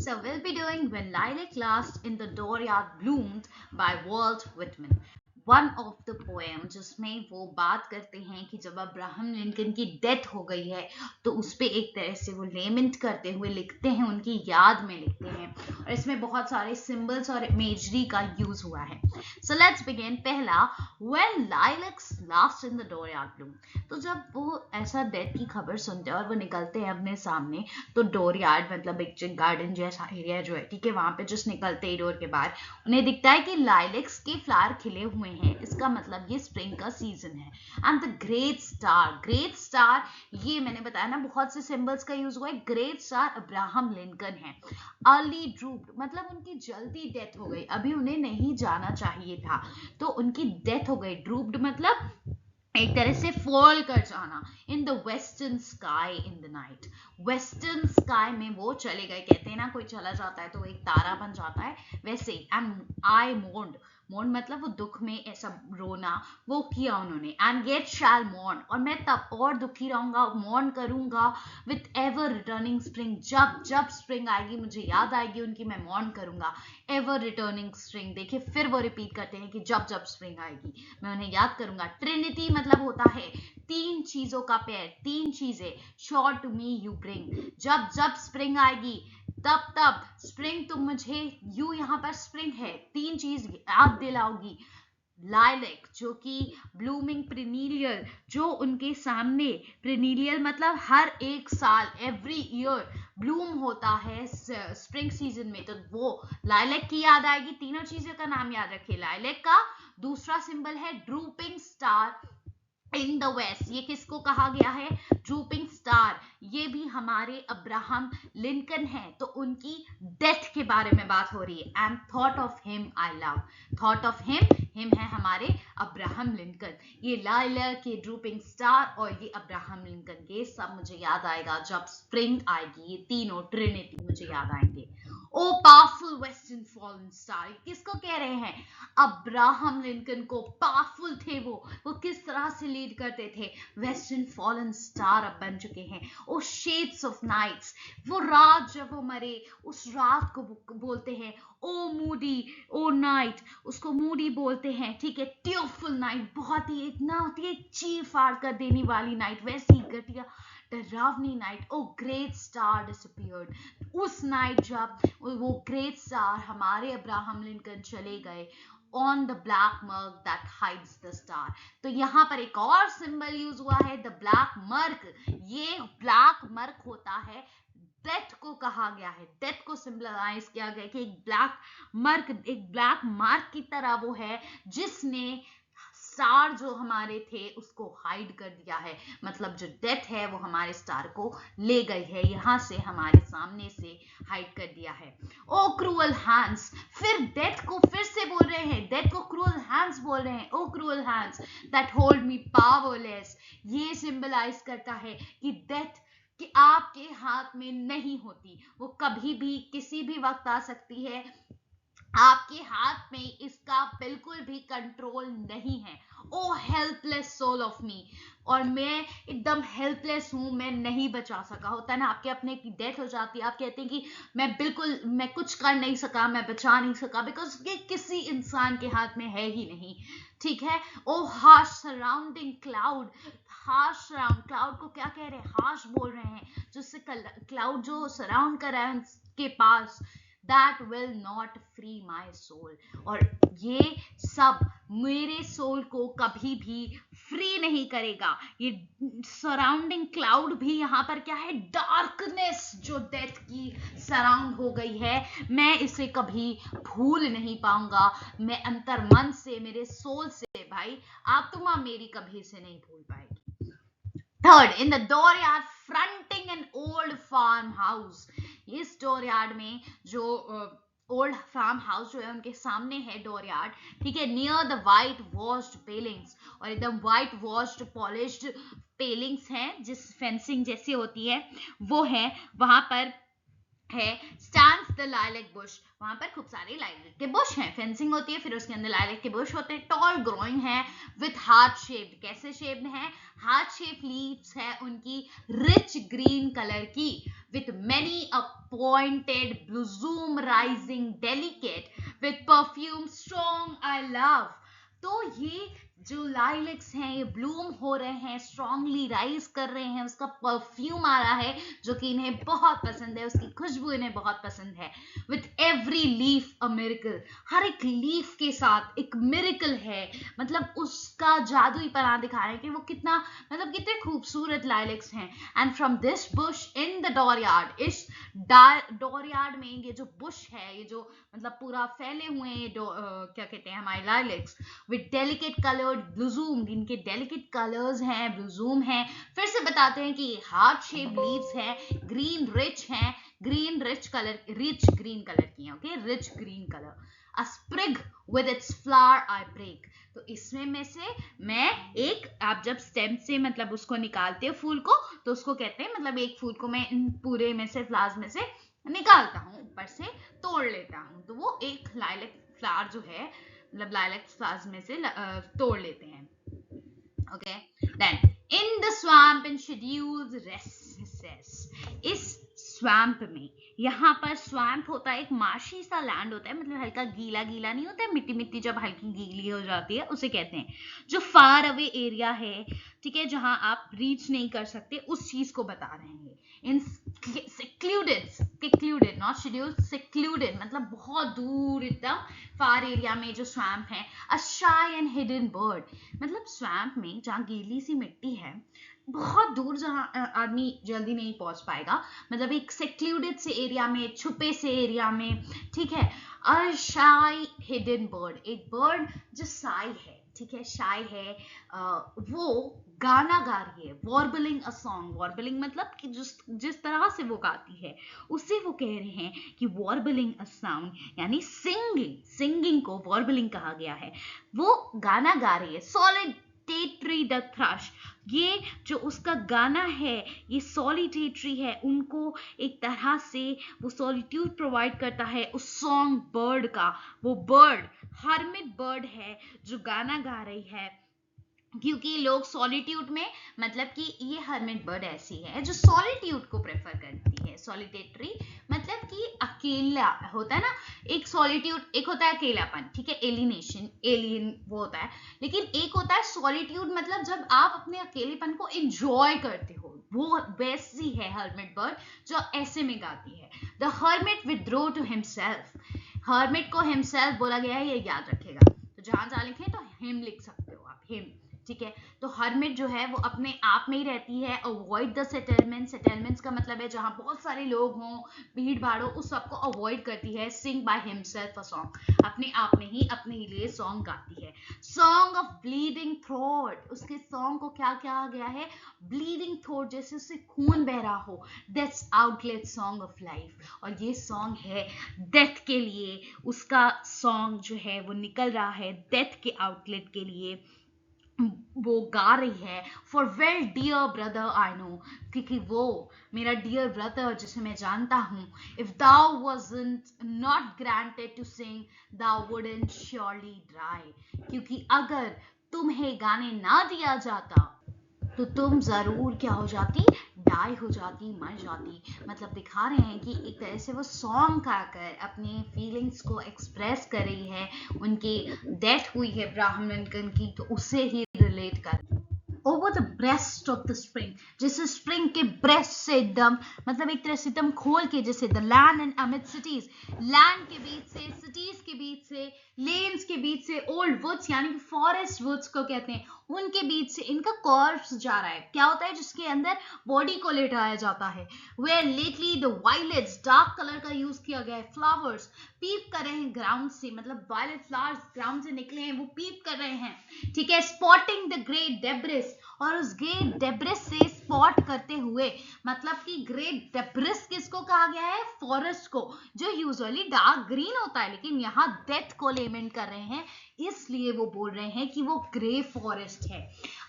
So we'll be doing When Lilac Last in the Dooryard Bloomed by Walt Whitman. One of the poem जिसमें वो बात करते हैं कि जब अब्राहम लिंकन की डेथ हो गई है तो उस पे एक तरह से वो लेमेंट करते हुए लिखते हैं, उनकी याद में लिखते हैं, और इसमें बहुत सारे सिंबल्स और इमेजरी का यूज हुआ है. So let's begin. पहला, when lilacs last in the dooryard bloom. तो जब वो ऐसा डेथ की खबर सुनते हैं और वो निकलते हैं अपने सामने, तो डोरयार्ड मतलब एक गार्डन जैसा एरिया जो है, ठीक है, वहां पे जस्ट निकलते ही डोर के बाहर उन्हें दिखता है कि लाइलैक्स के फ्लावर खिले हुए हैं. इसका मतलब ये स्प्रिंग का सीजन है. एंड द ग्रेट स्टार, ये मैंने बताया ना, बहुत से सिंबल्स का यूज हुआ है. ग्रेट स्टार अब्राहम लिंकन है. अर्ली ड्रूप्ड मतलब उनकी जल्दी डेथ हो गई, अभी उन्हें नहीं जाना चाहिए था तो उनकी डेथ हो गई. ड्रूप्ड मतलब एक तरह से फॉल कर जाना. In the western sky in the night, western sky में वो चले गए. कहते हैं ना कोई चला जाता है तो एक तारा बन जाता है, वैसे. एंड आई मोर्न्ड मतलब वो दुख में ऐसा रोना वो किया उन्होंने. एंड येट शैल मोर्न, और मैं तब और दुखी रहूंगा, मोर्न करूंगा. विथ एवर रिटर्निंग स्प्रिंग, जब स्प्रिंग आएगी मुझे याद आएगी उनकी, मैं मोर्न करूंगा. एवर रिटर्निंग स्प्रिंग, देखिए फिर वो रिपीट करते हैं कि जब स्प्रिंग आएगी मैं उन्हें याद करूंगा. ट्रिनिटी मतलब होता है तीन चीजों का पेयर, तीन चीजें. Sure to me you bring, जब स्प्रिंग आएगी तब स्प्रिंग तुम मुझे, यू यहाँ पर स्प्रिंग है, तीन चीज याद दिलाओगी. लाइलैक जो कि ब्लूमिंग प्रिनीलियल, जो उनके सामने, प्रिनीलियल मतलब हर एक साल, एवरी ईयर ब्लूम होता है स्प्रिंग सीजन में, तो वो लाइलैक की याद आएगी. तीनों चीजों का नाम याद रखिए लाइलैक का. दूसरा सिंबल है drooping star in the west, ये किसको कहा गया है? Drooping star. ये भी हमारे अब्राहम लिंकन है, तो उनकी डेथ के बारे में बात हो रही है. And thought of him I love, thought of him है हमारे अब्राहम लिंकन. ये लाइलैक, ये ड्रूपिंग स्टार और ये अब्राहम लिंकन, के सब मुझे याद आएगा जब स्प्रिंग आएगी. ये तीनों ट्रिनिटी मुझे याद आएंगे. ओ पावरफुल वेस्टर्न फॉलन स्टार, किसको कह रहे हैं? अब्राहम लिंकन को. पावरफुल थे वो किस तरह से लीड करते थे? वेस्टर्न फॉलन स्टार अब बन चुके हैं. ओ शेड्स ऑफ नाइट्स, वो रात जब वो मरे उस रात को बोलते हैं. ओ मूडी, ओ नाइट, उसको मूडी बोलते हैं, ठीक है. टीयरफुल नाइट, बहुत ही इतना होती है चीर फाड़ कर देने वाली नाइट, वैसी घटिया डरावनी नाइट. ओ ग्रेट स्टार डिसअपीयर्ड, उस नाइट जब वो ग्रेट स्टार हमारे अब्राहम लिंकन चले गए. On the black murk that hides the star, तो यहाँ पर एक और सिंबल यूज हुआ है, द ब्लैक मर्क. ये ब्लैक मर्क होता है, डेथ को कहा गया है, डेथ को सिंबलाइज किया गया कि एक ब्लैक मर्क, एक ब्लैक मार्क की तरह वो है जिसने स्टार जो हमारे थे उसको हाइड कर दिया है. मतलब जो डेथ है वो हमारे स्टार को ले गई है, यहां से हमारे सामने से हाइड कर दिया है. ओ क्रूअल हैंड्स, फिर डेथ को फिर से बोल रहे हैं, डेथ को क्रूअल हैंड्स बोल रहे हैं. O cruel hands that hold me powerless, ये सिंबलाइज करता है कि डेथ कि आपके हाथ में नहीं होती, वो कभी भी किसी भी वक्त आ सकती है. आपके हाथ में इसका बिल्कुल भी कंट्रोल नहीं है. ओ हेल्पलेस सोल ऑफ मी, और मैं एकदम हेल्पलेस हूं, मैं नहीं बचा सका. होता है ना, आपके अपने की डेथ हो जाती है, आप कहते हैं कि मैं कुछ कर नहीं सका, मैं बचा नहीं सका, बिकॉज ये किसी इंसान के हाथ में है ही नहीं, ठीक है. O harsh surrounding cloud, harsh surround, cloud को क्या कह रहे हैं? हार्श बोल रहे हैं, जिससे क्लाउड जो सराउंड कर रहा है उनके पास. That will not free my soul, और ये सब मेरे सोल को कभी भी फ्री नहीं करेगा. ये सराउंडिंग क्लाउड भी यहाँ पर क्या है? डार्कनेस जो डेथ की सराउंड हो गई है, मैं इसे कभी भूल नहीं पाऊंगा. मैं अंतर मन से, मेरे सोल से, भाई आत्मा मेरी कभी इसे नहीं भूल पाएगी. Third, in the dooryard fronting an old farmhouse, इस डोरयार्ड में जो ओल्ड फार्म हाउस जो है उनके सामने है डोरयार्ड, ठीक है. नियर द वाइट वॉश्ड पेलिंग्स, और एकदम वाइट वॉश्ड पॉलिश्ड पेलिंग्स हैं, जिस फेंसिंग जैसी होती है वो है, वहां पर है. स्टैंड्स द लाइलैक बुश, वहां पर खूब सारे लाइलैक के बुश हैं, फेंसिंग होती है, फिर उसके अंदर लाइलैक के बुश होते हैं. टॉल ग्रोइंग है, विथ हार्ट शेप्ड, कैसे शेप्ड है? हार्ट शेप लीव्स है उनकी, रिच ग्रीन कलर की, with many a pointed bloom rising delicate with perfume strong I love. तो ये जो लाइलेक्स हैं ये ब्लूम हो रहे हैं, स्ट्रांगली राइज कर रहे हैं, उसका परफ्यूम आ रहा है जो कि इन्हें बहुत पसंद है, उसकी खुशबू इन्हें बहुत पसंद है. With every leaf a miracle, हर एक लीफ के साथ एक मिरेकल है, मतलब उसका जादुई पना दिखा रहे हैं कि वो कितना, मतलब कितने खूबसूरत लाइलेक्स हैं. And from this bush in the dooryard, इस डोरयार्ड में ये जो बुश है, ये जो मतलब पूरा फैले हुए हैं क्या कहते हैं हमारे लाइलेक्स, विद डेलिकेट कलर्ड ब्लूजूम, इनके डेलिकेट कलर्स हैं, ब्लूजूम हैं. फिर से बताते हैं कि हार्ट शेप लीव्स हैं, ग्रीन रिच हैं, green rich colour, rich green colour की हैं, okay, rich green colour. A sprig with its flower I break, तो इसमें में से मैं एक, आप जब स्टेम से मतलब उसको निकालते हो फूल को, तो उसको कहते हैं, मतलब एक फूल को मैं इन पूरे में से, फ्लावर्स में से निकालता हूँ, ऊपर से तोड़ लेता हूँ, तो वो एक लाइलेक फ्लावर जो है, मतलब लाइलेक फ्लावर्स में से तोड़ लेते हैं. Okay, then in the swamp in secluded recesses, इस स्वैम्प में, यहाँ पर स्वैम्प होता है एक मार्शी सा लैंड होता है, मतलब हल्का गीला गीला नहीं होता है, मिट्टी मिट्टी जब हल्की गीली हो जाती है उसे कहते हैं. जो फार अवे एरिया है, ठीक है, जहां आप रीच नहीं कर सकते, उस चीज को बता रहे हैं. इन secluded not scheduled, secluded मतलब बहुत दूर एकदम फार एरिया में जो स्वैम्प है. अ शाई एंड हिडन बर्ड, मतलब स्वैम्प में जहाँ गीली सी मिट्टी है, बहुत दूर जहाँ आदमी जल्दी नहीं पहुंच पाएगा, मतलब एक सेक्लूडेड से एरिया में, छुपे से एरिया में, ठीक है. अ शाई हिडन बर्ड, एक बर्ड जो शाई है, ठीक है, शाई है, वो गाना गा रही है, वॉर्बलिंग अ सॉन्ग. वॉर्बलिंग मतलब कि जिस तरह से वो गाती है, उससे वो कह रहे हैं कि वॉर्बलिंग अ साउंड, यानी सिंगिंग को वॉर्बलिंग कहा गया है. वो गाना गा रही है. सॉलिटेटरी द थ्रश, ये जो उसका गाना है ये सॉलिटेटरी है, उनको एक तरह से वो सॉलिट्यूड प्रोवाइड करता है उस सॉन्ग बर्ड का. वो बर्ड हर्मिट बर्ड है जो गाना गा रही है, क्योंकि लोग सॉलिट्यूड में, मतलब कि ये हर्मिट बर्ड ऐसी है जो सॉलिट्यूड को प्रेफर करती है. सॉलिटेटरी मतलब कि अकेला होता है ना, एक सॉलिट्यूड, एक होता है अकेलापन, ठीक है, एलिनेशन, एलियन वो होता है, लेकिन एक होता है सॉलिट्यूड, मतलब जब आप अपने अकेलेपन को एंजॉय करते हो, वो वैसी है हर्मिट बर्ड जो ऐसे में गाती है. The hermit withdrawn to himself, hermit को हिमसेल्फ बोला गया है, ये याद रखेगा. तो जहां लिखे तो हिम लिख सकते हो आप, हिम, ठीक है. तो हर्मिट जो है वो अपने आप में ही रहती है. अवॉइड द सेटलमेंट, सेटलमेंट्स का मतलब है जहां बहुत सारे लोग हों, भीड़ भाड़ हो, उस सबको अवॉइड करती है. सिंग बाय हिमसेल्फ अ सॉन्ग, अपने आप में ही अपने लिए सॉन्ग गाती है. सॉन्ग ऑफ ब्लीडिंग थ्रोट, उसके सॉन्ग को क्या कहा गया है, ब्लीडिंग थ्रोट, जैसे उससे खून बह रहा हो. That's outlet song of life, और ये सॉन्ग है डेथ के लिए. उसका सॉन्ग जो है वो निकल रहा है डेथ के आउटलेट के लिए, वो गा रही है. For well dear brother I know, क्योंकि वो मेरा डियर ब्रदर जिसे मैं जानता हूँ. If thou wasn't not granted to sing thou wouldn't surely die, क्योंकि अगर तुम्हें गाने ना दिया जाता तो तुम जरूर क्या हो जाती, डाई हो जाती, मर जाती. मतलब दिखा रहे हैं कि एक तरह से वो सॉन्ग गाकर अपने फीलिंग्स को एक्सप्रेस कर रही है. उनकी डेथ हुई है अब्राहम लिंकन की, तो उससे ही रिलेट कर. Over the breast of the spring, जैसे स्प्रिंग के ब्रेस्ट से एकदम, मतलब एक तरह से एकदम खोल के, जैसे the land and amid cities, land के बीच से, सिटीज के बीच से, लेन्स के बीच से, ओल्ड वुड्स यानी कि फॉरेस्ट वुड्स को कहते हैं, उनके बीच से इनका कॉर्प्स जा रहा है. क्या होता है, जिसके अंदर बॉडी को लेटाया जाता है. Where lately the violets, dark colour का यूज किया गया है. फ्लावर्स पीप कर रहे हैं ग्राउंड से, मतलब वायलेट फ्लावर्स ग्राउंड से निकले हैं, वो पीप कर रहे हैं, ठीक है. स्पॉटिंग द ग्रेट डेब्रिस, और उस ग्रेट डेब्रिस से स्पॉट करते हुए, मतलब कि ग्रेट डेब्रिस किसको कहा गया है, फॉरेस्ट को, जो यूजुअली डार्क ग्रीन होता है, लेकिन यहाँ डेथ को लेमेंट कर रहे हैं, इसलिए वो बोल रहे हैं कि वो ग्रे फॉरेस्ट है.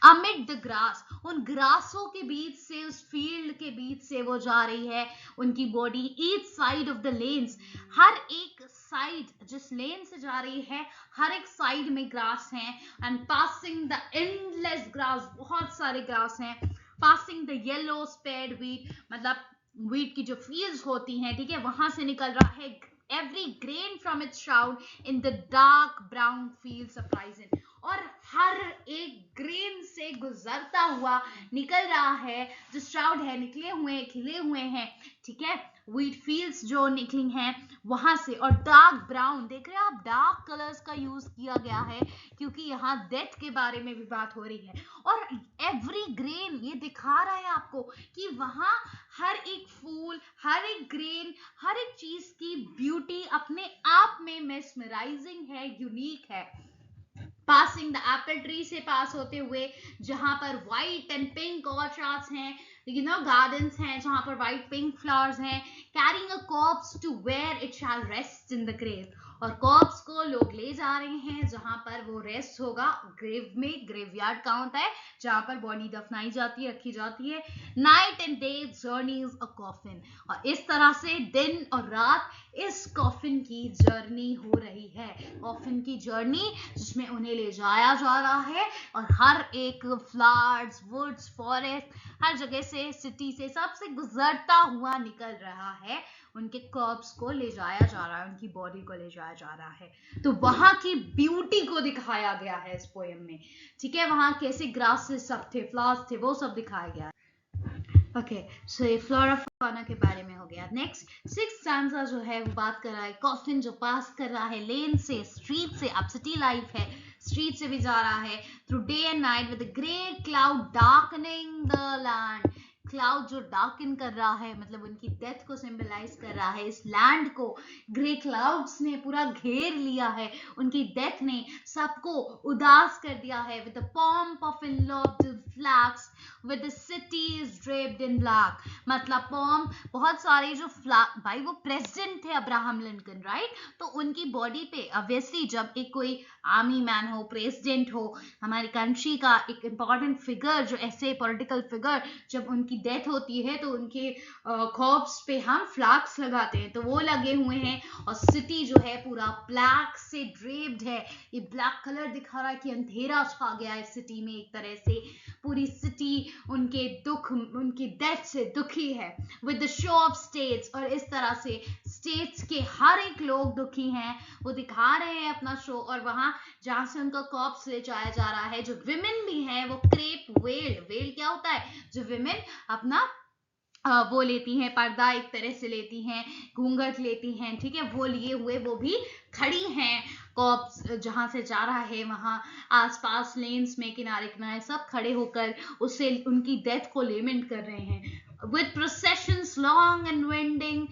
अमिड द ग्रास, उन ग्रासों के बीच से, उस फील्ड के बीच से वो जा रही है. उनकी body each side of the lanes, हर एक साइड जिस लेन से जा रही है, हर एक साइड में ग्रास हैं. And passing the endless grass, बहुत सारे ग्रास हैं. Passing the yellow speared wheat, मतलब व्हीट की जो फील्ड्स होती हैं, ठीक है, वहां से निकल रहा है every grain from its shroud in the dark brown fields of horizon, और हर एक ग्रेन से गुजरता हुआ निकल रहा है, जो श्राउड है, निकले हुए खिले हुए हैं, ठीक है, व्हीट फील्ड्स जो निकली हैं वहां से। और डार्क ब्राउन, देख रहे हैं आप, डार्क कलर्स का यूज किया गया है क्योंकि यहाँ डेथ के बारे में भी बात हो रही है। और एवरी ग्रेन ये दिखा रहा है आपको कि वहां हर एक फूल, हर एक ग्रेन, हर एक चीज की ब्यूटी अपने आप में मेस्मराइजिंग है, यूनिक है। पासिंग द एप्पल ट्री से पास होते हुए, जहां पर व्हाइट एंड पिंक ऑर्चार्ड्स हैं, गार्डन्स हैं जहां पर व्हाइट पिंक फ्लावर्स हैं, carrying a corpse to where it shall rest in the grave, और कॉर्प्स को लोग ले जा रहे हैं जहां पर वो रेस्ट होगा, ग्रेव में। ग्रेवयार्ड कहाँ होता है, जहां पर बॉडी दफनाई जाती है, रखी जाती है। Night and day journeys a coffin, और इस तरह से दिन और रात इस कॉफिन की जर्नी हो रही है, कॉफिन की जर्नी जिसमें उन्हें ले जाया जा रहा है, और हर एक फ्लावर्स, वुड्स, फॉरेस्ट, हर जगह से, सिटी से, सबसे गुजरता हुआ निकल रहा है, उनके कॉर्प्स को ले जाया जा रहा है, उनकी बॉडी को ले जाया जा रहा है। तो वहां की ब्यूटी को दिखाया गया है इस पोएम में, ठीक है, वहां कैसे ग्रासेस सब थे, फ्लावर्स थे, वो सब दिखाया गया है। ओके, सो ये फ्लोरा फौना के बारे में हो गया। नेक्स्ट सिक्स स्टैंजा जो है वो बात कर रहा है कॉफिन जो पास कर रहा है लेन से, स्ट्रीट से, अब सिटी लाइफ है, स्ट्रीट से भी जा रहा है, through day and night with great cloud darkening the land, cloud जो डार्कन कर रहा है, मतलब उनकी डेथ को सिंबलाइज कर रहा है, इस लैंड को ग्रे क्लाउड्स ने पूरा घेर लिया है, उनकी डेथ ने सबको उदास कर दिया है। With the pomp of inlooped flags with the cities draped in black, मतलब पॉम, बहुत सारे जो फ्लैग, भाई वो प्रेसिडेंट थे अब्राहम लिंकन, राइट, तो उनकी बॉडी पे ऑब्वियसली जब एक कोई आर्मी मैन हो, प्रेसिडेंट हो, हमारी कंट्री का एक इंपॉर्टेंट फिगर, जो ऐसे पॉलिटिकल फिगर, जब उनकी डेथ होती है तो उनके कॉर्प्स पे हम फ्लैग्स लगाते हैं, तो वो लगे हुए हैं, और सिटी जो है पूरा ब्लैक से ड्रेप्ड है, ये ब्लैक कलर दिखा रहा है कि अंधेरा छा गया है सिटी में, एक तरह से पूरी सिटी उनके दुख, उनकी डेथ से दुखी है। With the show off states, और इस तरह से स्टेट्स के हर एक लोग दुखी हैं, वो दिखा रहे हैं अपना शो, और वहां जहां से उनका कॉप्स ले जाया जा रहा है, जो विमेन भी हैं वो क्रेप वेल, वेल क्या होता है, जो विमेन अपना वो लेती हैं, पर्दा एक तरह से लेती हैं, घूंघट लेती हैं, ठीक है, वो लिए हुए वो भी खड़ी हैं, कॉप्स जहां से जा रहा है वहां आसपास लेन्स में, किनारे किनारे सब खड़े होकर उससे उनकी डेथ को लेमेंट कर रहे हैं। With processions long and winding,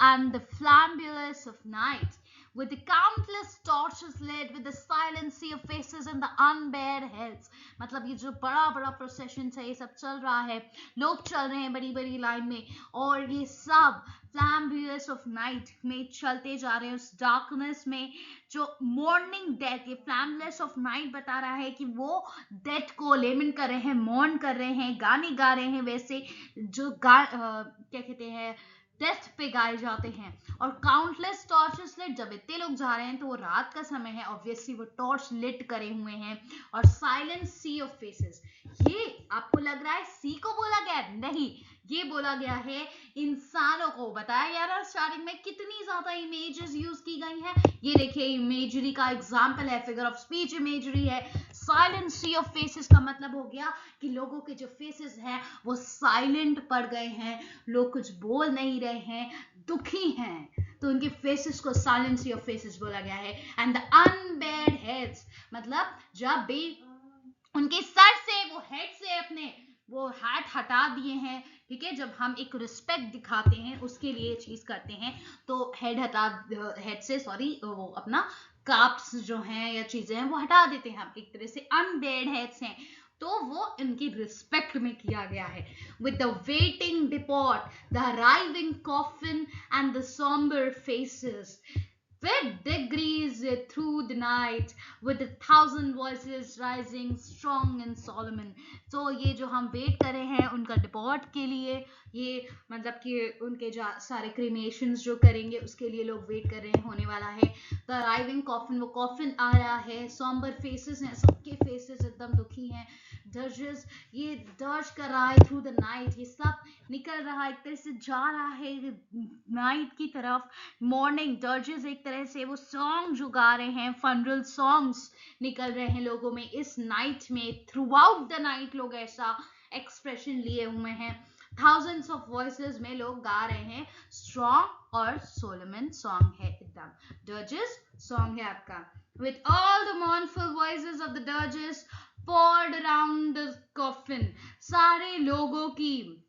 and the flamboyance of night, with the countless torches lit, with the silent sea of faces and the unbared heads, मतलब ये जो बड़ा बड़ा प्रोसेशन है, ये सब चल रहा है, लोग चल रहे हैं बड़ी बड़ी लाइन में, और ये सब फ्लैम्बियस ऑफ नाइट में चलते जा रहे हैं, उस डार्कनेस में, जो मॉर्निंग डेथ, ये फ्लैमलेस ऑफ नाइट बता रहा है कि वो डेथ को लेमेंट कर रहे हैं, मॉर्न कर रहे हैं, गाने गा रहे हैं, वैसे जो क्या कहते हैं, डेथ पे गाए जाते हैं। और काउंटलेस टॉर्चेस लिट, जब इतने लोग जा रहे हैं तो वो रात का समय है, ऑब्वियसली वो टॉर्च लिट करे हुए हैं, और साइलेंट सी ऑफ फेसेस, ये आपको लग रहा है सी को बोला गया है, नहीं, ये बोला गया है इंसानों को, बताया गया ना स्टार्टिंग में कितनी ज्यादा इमेजेस यूज की गई है, ये देखिए इमेजरी का एग्जाम्पल है, फिगर ऑफ स्पीच इमेजरी है। साइलेंट सी ऑफ फेसेस का मतलब हो गया कि लोगों के जो फेसेस हैं वो साइलेंट पड़ गए हैं, लोग कुछ बोल नहीं रहे हैं, दुखी हैं, तो उनके फेसेस को साइलेंसी ऑफ फेसेस बोला गया है। एंड द अनबेयर्ड हेड्स, मतलब जब भी उनके सर से, वो हेड से अपने वो हैट हटा दिए हैं, ठीक है, जब हम एक रिस्पेक्ट दिखाते हैं उसके लिए चीज करते हैं, तो हेड हटा, हेड से सॉरी, वो अपना काप्स जो हैं या चीजें हैं वो हटा देते हैं, हम एक तरह से अनबेयर्ड हेड्स हैं, तो वो इनकी रिस्पेक्ट में किया गया है। With the waiting depot, the arriving coffin and the somber faces, with degrees through the night, with 1,000 voices rising strong and solemn. तो ये जो हम वेट कर रहे हैं उनका डिपोर्ट के लिए, ये मतलब कि उनके जो सारे क्रीमेशंस जो करेंगे उसके लिए लोग वेट कर रहे हैं, होने वाला है। द अराइविंग कॉफिन, वो कॉफिन आ रहा है, सॉम्बर फेसेस हैं, सबके फेसेस एकदम दुखी हैं, डर्जेस ये डर्ज कर रहा है थ्रू द नाइट, ये सब निकल रहा है एक तरह से, जा रहा है नाइट की तरफ। मॉर्निंग डर्जेस एक तरह से वो सॉन्ग जो गा रहे हैं, फनरल सॉन्ग्स निकल रहे हैं लोगों में इस नाइट में, थ्रू आउट द नाइट लोग ऐसा एक्सप्रेशन लिए हुए हैं। थाउजेंड्स ऑफ वॉइसेस में लोग गा रहे हैं, स्ट्रॉन्ग और सोलोमन सॉन्ग है एकदम, डर्जेस सॉन्ग है आपका। With all the mournful voices of the dirges poured around the coffin, सारे लोगों की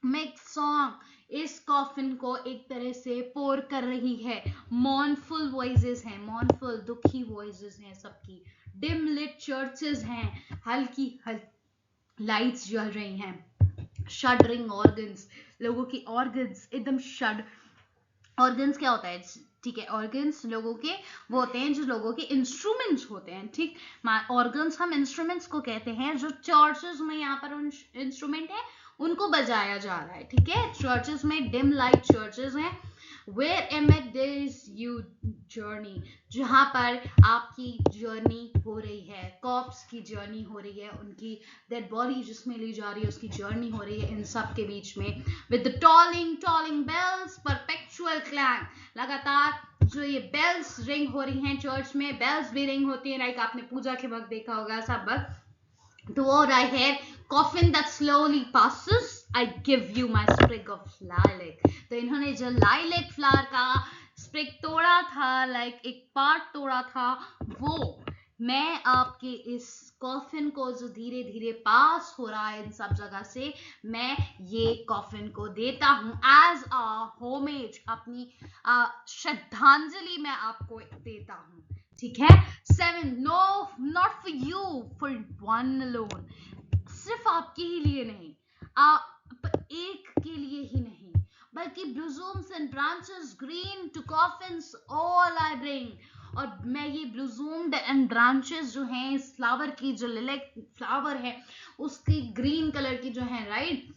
मिक्स सॉन्ग इस कॉफिन को एक तरह से पोर कर रही है। मॉर्नफुल वॉइसेस हैं, मॉर्नफुल दुखी वॉइसेस हैं सबकी। डिम लिट चर्चेस हैं, हल्की लाइट्स जल रही हैं। शडरिंग ऑर्गन्स, लोगों की ऑर्गन्स एकदम शड, ऑर्गन्स क्या होता है, ठीक है, ऑर्गन्स लोगों के वो होते हैं जो लोगों के इंस्ट्रूमेंट्स होते हैं, ठीक। ऑर्गन्स हम इंस्ट्रूमेंट्स को कहते हैं, जो चर्चेस में यहाँ पर इंस्ट्रूमेंट है उनको बजाया जा रहा है, ठीक है। चर्चेस में डिम लाइट चर्चेस हैं। Where amid days you journey, जहाँ पर आपकी जर्नी हो रही है, कॉप्स की जर्नी हो रही है, उनकी डेड बॉडी जिसमें ली जा रही है उसकी जर्नी हो रही है इन सब के बीच में। With the tolling bells perpetual clang, लगातार जो ये बेल्स रिंग हो रही हैं चर्च में, बेल्स भी रिंग होती है, लाइक आपने पूजा के वक्त देखा होगा सब वक्त, तो वो रहा है coffin that slowly passes, I give you my sprig of lilac। तो इन्होंने जो लाइलेक फ्लावर का स्प्रिग तोड़ा था, लाइक एक पार्ट तोड़ा था, वो मैं आपके इस कॉफिन को जो धीरे धीरे पास हो रहा है इन सब जगह से, मैं ये कॉफिन को देता हूं एज अ होमेज, अपनी श्रद्धांजलि मैं आपको देता हूं, ठीक है। 7 no not for you, for one alone, सिर्फ आपके ही लिए नहीं, आप एक के लिए ही नहीं, बल्कि blossoms and branches green to coffins all I bring, और मैं ये blossomed and branches जो हैं इस फ्लावर की, जो लिलेक फ्लावर है उसकी ग्रीन कलर की जो है, राइट,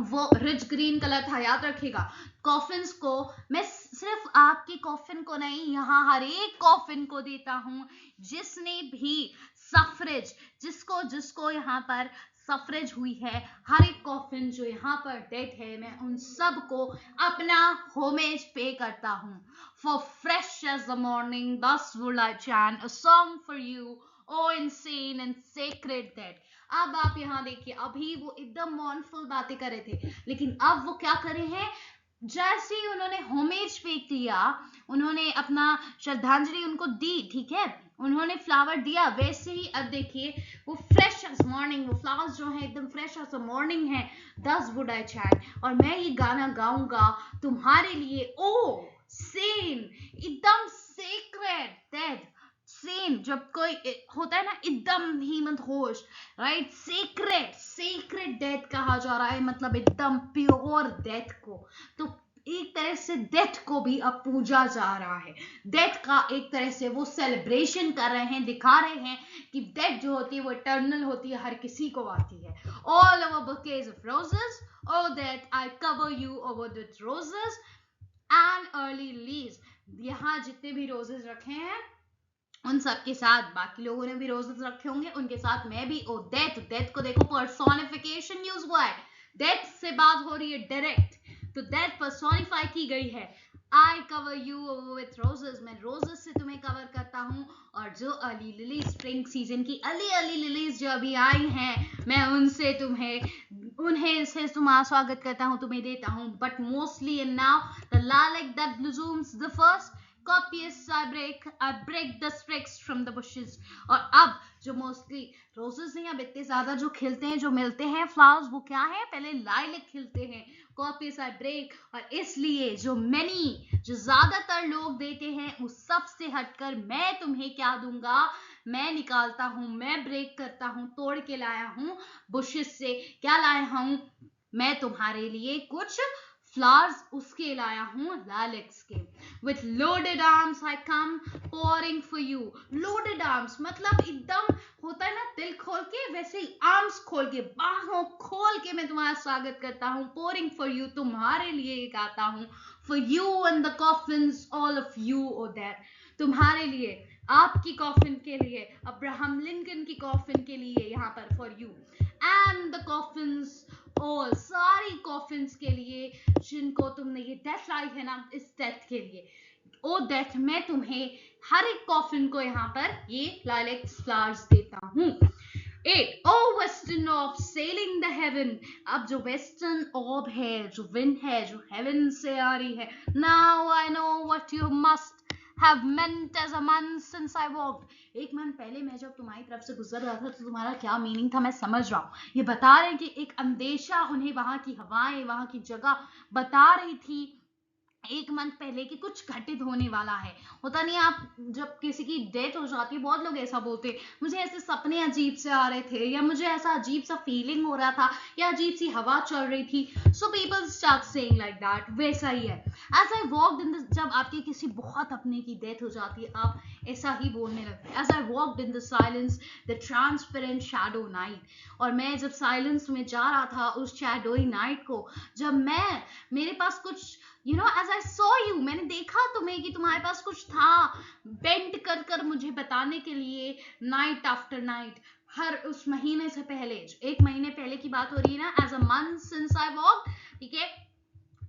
वो रिच ग्रीन कलर था, याद रखिएगा। कॉफिन्स को मैं सिर्फ आपके कॉफिन को नहीं, यहाँ हर एक कॉफिन को देता हूं जिसने भी सफरेज, जिसको जिसको यहाँ पर सफरेज हुई है, हर एक कॉफिन जो यहाँ पर डेड है, मैं उन सब को अपना होमेज पे करता हूँ। For fresh as the morning, thus will I chant a song for you, O insane and sacred dead। अब आप यहाँ देखिए, अभी वो एकदम मॉर्नफुल बातें कर रहे थे, लेकिन अब वो क्या कर रहे हैं, जैसे ही उन्होंने होमेज पे किया, उन्होंने अपना श्रद्धांजलि उनको दी, ठीक है, उन्होंने फ्लावर दिया, वैसे ही अब देखिए वो फ्रेश एज मॉर्निंग, वो फ्लावर्स जो है एकदम फ्रेश एज मॉर्निंग है, दस वुड आई चैट, और मैं ये गाना गाऊंगा तुम्हारे लिए, ओ सेन, एकदम सेक्रेड डेड। सेन जब कोई होता है ना एकदम ही होश, राइट, सेक्रेड, सेक्रेड डेथ कहा जा रहा है, मतलब एकदम प्योर डेथ को। तो एक तरह से डेथ को भी अब पूजा जा रहा है, डेथ का एक तरह से वो सेलिब्रेशन कर रहे हैं, दिखा रहे हैं कि डेथ जो होती है वो इटर्नल होती है, हर किसी को आती है। All over bouquets of roses, o that I cover you over with roses and early leaves, यहाँ जितने भी रोजेस रखे हैं उन सब के साथ बाकी लोगों ने भी रोजेस रखे होंगे, उनके साथ मैं भी। ओ डेथ, डेथ को देखो पर्सोनिफिकेशन यूज हुआ है, डेथ से बात हो रही है डायरेक्ट, तो डेथ पर्सोनिफाई की गई है। आई कवर यू विथ रोजेस, मैं रोजेस से तुम्हें कवर करता हूँ, और जो अर्ली लिलीज, स्प्रिंग सीजन की अर्ली लिलीज जो अभी आई हैं, मैं उनसे उन्हें से तुम्हारा स्वागत करता हूँ, तुम्हें देता हूँ। But mostly and now the lilac that blossoms the first, copious I break the sprigs from the bushes। और अब जो मोस्टली रोजेस नहीं, अब इतने ज्यादा जो खिलते हैं, जो मिलते हैं फ्लावर्स, वो क्या है, पहले लाइलेक खिलते हैं, कॉपियस आई ब्रेक, और इसलिए जो मेनी, जो ज्यादातर लोग देते हैं उस सब से हटकर मैं तुम्हें क्या दूंगा, मैं निकालता हूं, मैं ब्रेक करता हूं, तोड़ के लाया हूं बुशेस से, क्या लाया हूं, मैं तुम्हारे लिए कुछ फ्लावर्स उसके लाया हूं, लाइलेक्स के। With loaded arms I come pouring for you। loaded arms मतलब एकदम होता है ना दिल खोल के, वैसे ही आर्म्स खोल के, बाहों खोल के मैं तुम्हारा स्वागत करता हूँ। pouring for you, तुम्हारे लिए गाता हूँ। for you and the coffins all of you, oh death, तुम्हारे लिए आपकी कॉफिन के लिए, अब्राहम लिंकन की कॉफिन के लिए यहाँ पर for you and the coffins, और सारी कॉफिन्स के लिए जिनको तुमने ये डेथ लाई है ना, इस डेथ के लिए, ओ डेथ, मैं तुम्हें हर एक कॉफिन को यहाँ पर ये लाइलैक फ्लावर्स देता हूँ। 8. O western of sailing the heaven, अब जो वेस्टर्न ऑब है, जो विंड है, जो हेवन से आ रही है, now I know what you must have meant as a month since I walked. एक मंथ पहले मैं जब तुम्हारी तरफ से गुजर रहा था तो तुम्हारा क्या मीनिंग था मैं समझ रहा हूँ। ये बता रहे हैं कि एक अंदेशा उन्हें वहां की हवाएं, वहां की जगह बता रही थी एक मंथ पहले कि कुछ घटित होने वाला है। होता नहीं, आप जब किसी की डेथ हो जाती है, बहुत लोग ऐसा बोलते हैं, मुझे ऐसे सपने अजीब से आ रहे थे, या मुझे ऐसा अजीब सा फीलिंग हो रहा था, या अजीब सी हवा चल रही थी। So people start saying like that. वैसा ही है एज आई वॉकड इन, जब आपकी किसी बहुत अपने की डेथ हो जाती है, आप ऐसा ही बोलने लगते हैं। As I walked in the silence the transparent shadow night, और मैं जब साइलेंस में जा रहा था उस शैडोई नाइट को, जब मेरे पास कुछ as I saw you, मैंने देखा तुम्हें कि तुम्हारे पास कुछ था बेंड कर कर मुझे बताने के लिए, नाइट आफ्टर नाइट, हर उस महीने से पहले, एक महीने पहले की बात हो रही है ना, as a month since I walk, ठीक है,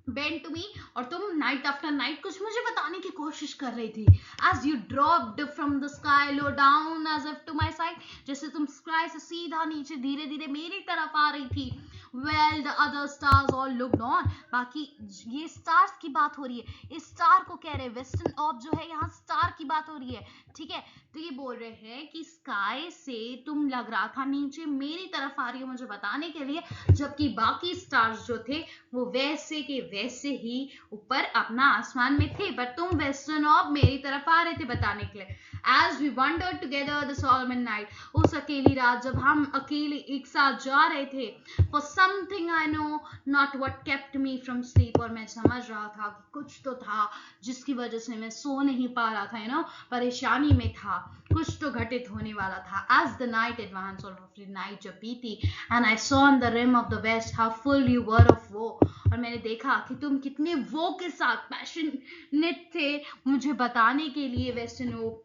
बेंड टू मी, और तुम नाइट आफ्टर नाइट कुछ मुझे बताने की कोशिश कर रही थी। As you dropped from the sky low down as if to my side, जैसे तुम स्काई से सीधा नीचे धीरे धीरे मेरी तरफ आ रही थी। Well, the other stars all looked on. बाकी ये स्टार्स की बात हो रही है, इस स्टार को कह रहे हैं, वेस्टर्न ऑब जो है यहाँ स्टार की बात हो रही है, ठीक है। तो ये बोल रहे हैं कि स्काई से तुम लग रहा था नीचे मेरी तरफ आ रही हो मुझे बताने के लिए, जबकि बाकी स्टार्स जो थे वो वैसे के वैसे ही ऊपर अपना आसमान में थे, बट तुम वेस्टर्न ऑब मेरी तरफ आ रहे थे बताने के लिए। As we wandered together the Solomon night, उस अकेली रात जब हम अकेले एक साथ जा रहे थे, for something I know not what kept me from sleep, और मैं समझ रहा था कि कुछ तो था जिसकी वजह से मैं सो नहीं पा रहा था, परेशानी में था, कुछ तो घटित होने वाला था। As the night advanced, और फिर नाइट जब बीती, and I saw on the rim of the west how full you were of woe, और मैंने देखा कि तुम कितने वो के साथ पैशनेट थे मुझे बताने के लिए, western O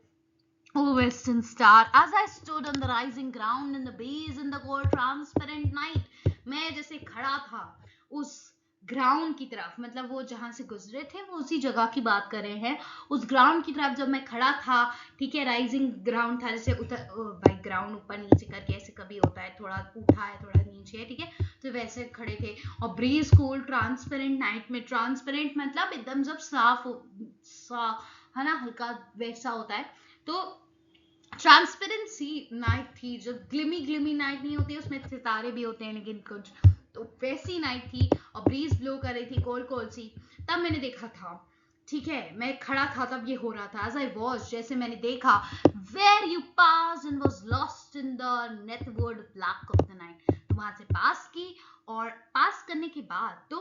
Oh, western star, as I stood on the rising ground in the breeze in the cold transparent night, मैं जैसे खड़ा था उस ग्राउंड की तरफ, मतलब वो जहां से गुजरे थे वो उसी जगह की बात कर रहे हैं, उस ग्राउंड की तरफ जब मैं खड़ा था, ठीक है, राइजिंग ग्राउंड था, जैसे बाई ग्राउंड ऊपर नीचे करके ऐसे कभी होता है, थोड़ा ऊठा है थोड़ा नीचे है, ठीक है, तो वैसे खड़े थे, और ब्रीज कूल ट्रांसपेरेंट नाइट में, ट्रांसपेरेंट मतलब एकदम जब साफ है ना, हल्का वैसा होता है, तो ट्रांसपेरेंसी नाइट थी, जो ग्लिमी नाइट नहीं होती, उसमें सितारे भी होते हैं लेकिन कुछ, तो वैसी नाइट थी, और ब्रीज ब्लो कर रही थी कोल्ड सी, तब मैंने देखा था, ठीक है, मैं खड़ा था तब ये हो रहा था। एज आई वॉच, जैसे मैंने देखा, where you pass and was lost in the netherward black of the night, तुम वहां से पास की, और पास करने के बाद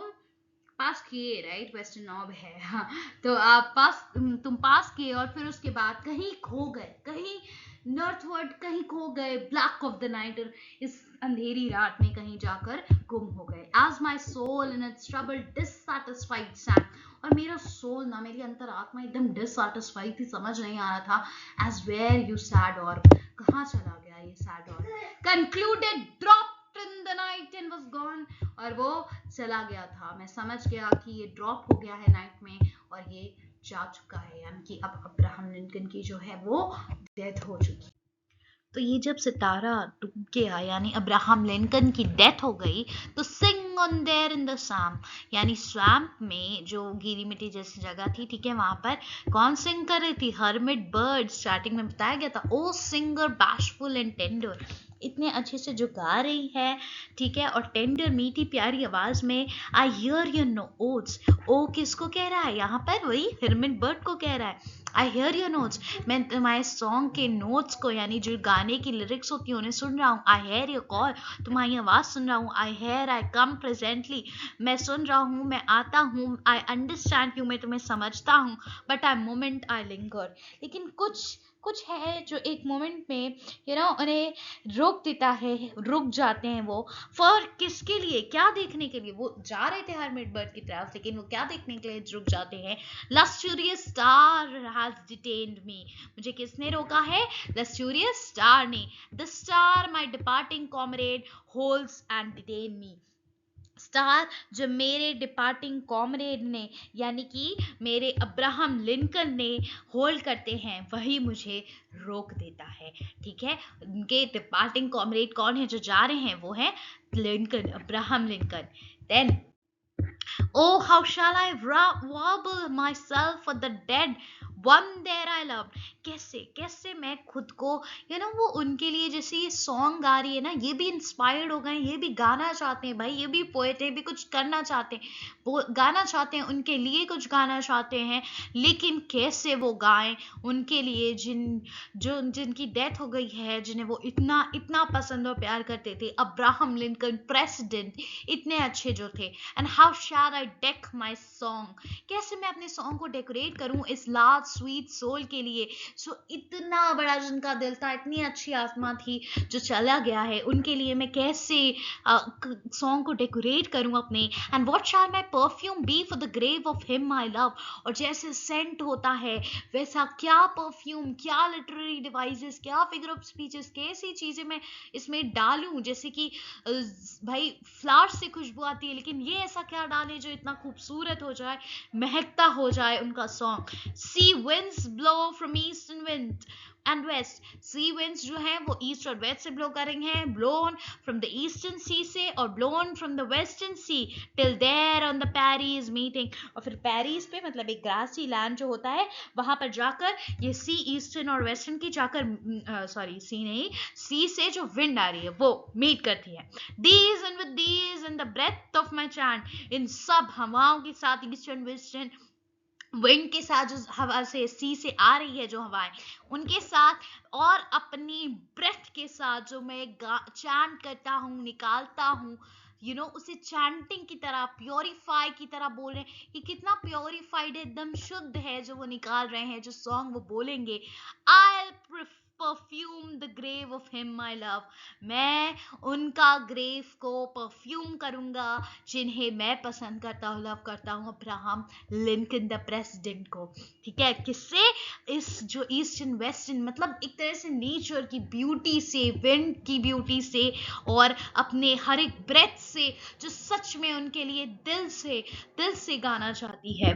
पास किए, राइट, वेस्टर्न ऑब है, हाँ, तो आप तुम पास किए, और फिर उसके बाद कहीं खो गए, कहीं नॉर्थवर्ड कहीं खो गए, ब्लैक ऑफ द नाइट, इस अंधेरी रात में कहीं जाकर गुम हो गए। As my soul in its trouble dissatisfied sang, और मेरा सोल ना, मेरी अंतरात्मा एकदम डिससैटिस्फाइड थी, समझ नहीं आ रहा था, एज वेयर यू सैड, और कहाँ चला गया ये सैड, और concluded drop in the night and was gone, और वो चला गया था, मैं समझ गया कि ये ड्रॉप हो गया है नाइट में, और ये जा चुका है, यानी कि अब अब्राहम लिंकन की जो है वो डेथ हो चुकी। तो ये जब सितारा डूब गया, यानी अब्राहम लिंकन की डेथ हो गई, तो sing on there in the swamp, यानी स्वैम्प में जो गीली मिट्टी जैसी जगह थी, ठीक है, वहां पर कौन सिंग कर रही थी, हर्मिट बर्ड, स्टार्टिंग में बताया गया था, ओ सिंगर बैशफुल एंड टेंडर, इतने अच्छे से जो गा रही है, ठीक है, और टेंडर मीठी प्यारी आवाज में, आई हियर योर नोट्स, ओ किसको कह रहा है यहाँ पर, वही हर्मिट बर्ड को कह रहा है, आई हियर योर नोट्स, मैं तुम्हारे सॉन्ग के नोट्स को, यानी जो गाने की लिरिक्स होती है उन्हें सुन रहा हूँ, आई हेयर योर कॉल, तुम्हारी आवाज सुन रहा हूँ, आई हेयर आई कम प्रेजेंटली, मैं सुन रहा हूँ, मैं आता हूँ, आई अंडरस्टैंड यू, मैं तुम्हें समझता हूँ, but I moment I linger, लेकिन कुछ कुछ है जो एक मोमेंट में उन्हें रोक देता है, रुक जाते हैं वो। फॉर किसके लिए, क्या देखने के लिए? वो जा रहे थे हरमिट बर्ड की तरफ, लेकिन वो क्या देखने के लिए रुक जाते हैं? लस्टूरियस स्टार हैज डिटेन्ड मी। मुझे किसने रोका है? लस्टूरियस स्टार ने। The star my departing comrade holds and detain me. Star जो मेरे डिपार्टिंग कॉमरेड ने, यानी कि मेरे अब्राहम लिंकन ने होल्ड करते हैं, वही मुझे रोक देता है। ठीक है, उनके डिपार्टिंग कॉमरेड कौन है जो जा रहे हैं? वो है Lincoln, Abraham Lincoln. Then oh, how shall I warble myself for the dead one there I loved। कैसे कैसे मैं खुद को वो उनके लिए, जैसे ये सॉन्ग गा रही है ना, ये भी इंस्पायर्ड हो गए, ये भी गाना चाहते हैं भाई, ये भी पोएट है, भी कुछ करना चाहते हैं, वो गाना चाहते हैं, उनके लिए कुछ गाना चाहते हैं, लेकिन कैसे वो गाएं उनके लिए जिनकी डेथ हो गई है, जिन्हें वो इतना इतना पसंद और प्यार करते थे, अब्राहम लिंकन प्रेसिडेंट, इतने अच्छे जो थे। And how shell I deck my song, कैसे मैं अपने सॉन्ग को डेकोरेट करूं इस लार्ज स्वीट सोल के लिए। सो इतना बड़ा जिनका दिल था, इतनी अच्छी आत्मा थी जो चला गया है, उनके लिए मैं कैसे सॉन्ग को डेकोरेट करूं अपने। And what shall my perfume be for the grave of him I love. और जैसे सेंट होता है, वैसा क्या परफ्यूम, क्या लिटरेरी डिवाइसेस, क्या फिगर ऑफ स्पीचेस, कैसी चीजें मैं इसमें डालूं, जैसे कि भाई फ्लावर्स से खुशबू आती है, लेकिन ये ऐसा क्या डालें जो इतना खूबसूरत हो जाए, महकता हो जाए उनका song. Sea winds blow from east and west. Sea winds जो है वो ईस्ट और वेस्ट से ब्लो कर रही हैं, blown from the eastern sea से और blown from the western sea, till there on the prairies meeting. और फिर पैरिस पे, मतलब एक ग्रासी लैंड जो होता है, वहां पर जाकर ये सी ईस्टर्न और वेस्टर्न की जाकर, सॉरी सी नहीं, सी से जो विंड आ रही है वो मीट करती है। These and with these and the breath of my chant, इन सब हवाओं के साथ, ईस्टर्न वेस्टर्न विंड के साथ, जो हवा से सी से आ रही है जो हवाएं, उनके साथ, और अपनी ब्रेथ के साथ जो मैं चैंट करता हूँ, निकालता हूँ, उसे चैंटिंग की तरह, प्योरीफाई की तरह बोल रहे हैं कि कितना प्योरीफाइड है, एकदम शुद्ध है जो वो निकाल रहे हैं, जो सॉन्ग वो बोलेंगे। I perfume the grave of him my love. मैं उनका ग्रेव को परफ्यूम करूंगा जिन्हें मैं पसंद करता हूँ, लव करता हूँ, अब्राहम लिंकन द प्रेसिडेंट को। ठीक है, किससे? इस जो ईस्टर्न वेस्टर्न, मतलब एक तरह से नेचर की ब्यूटी से, विंड की ब्यूटी से, और अपने हर एक ब्रेथ से, जो सच में उनके लिए दिल से गाना चाहती है।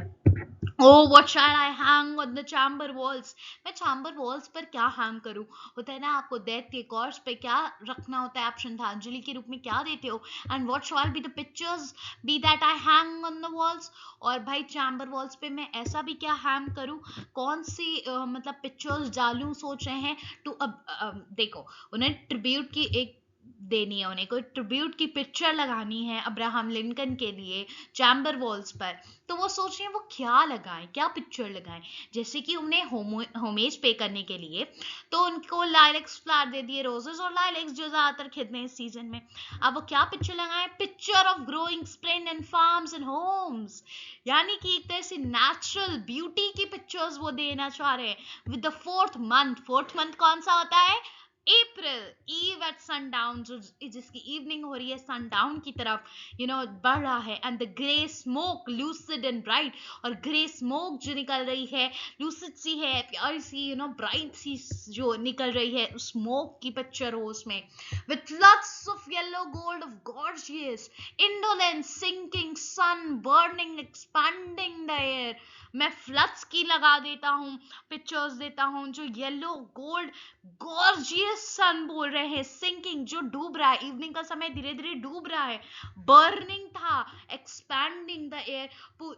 Oh, what shall I hang on the chamber walls? मैं chamber walls पर क्या hang करूं? होता है ना, आपको डेथ के कॉर्स पे क्या रखना होता है, आप श्रद्धांजलि के रूप में क्या देते हो? And what shall be the pictures be that I hang on the walls? और भाई chamber walls पे मैं ऐसा भी क्या hang करूं? कौन सी मतलब पिक्चर्स डालूं सोच रहे हैं? तो अब देखो, उन्हें ट्रिब्यूट की एक देनी है, उन्हें कोई ट्रिब्यूट की पिक्चर लगानी है अब्राहम लिंकन के लिए चैम्बर वॉल्स पर। तो वो सोच रहे हैं वो क्या लगाएं, क्या पिक्चर लगाएं। जैसे कि उन्हें होमेज पे करने के लिए तो उनको लाइलेक्स फ्लावर दे दिए, रोजेस और लाइलेक्स जो ज्यादातर खिलते हैं इस सीजन में। अब वो क्या पिक्चर लगाएं? Picture of growing spring and farms and homes, यानी कि एक तरह से नेचुरल ब्यूटी की पिक्चर्स वो देना चाह रहे हैं विद द फोर्थ मंथ कौन सा होता है? अप्रैल, ईव एट सनडाउन, जो जिसकी इवनिंग हो रही है सनडाउन की तरफ, बढ़ रहा है। And the grey smoke lucid and bright, और ग्रे स्मोक जो निकल रही है, लूसिड सी है, प्यारी सी, ब्राइट सी जो निकल रही है, स्मोक की पिक्चर हो उसमें, with lots of yellow gold of gorgeous indolence sinking sun burning expanding the air. मैं फ्लड्स की लगा देता हूँ, पिक्चर्स देता हूँ जो येलो गोल्ड गॉर्जियस सन बोल रहे हैं, सिंकिंग जो डूब रहा है, इवनिंग का समय धीरे धीरे डूब रहा है, बर्निंग था, एक्सपैंडिंग द एयर,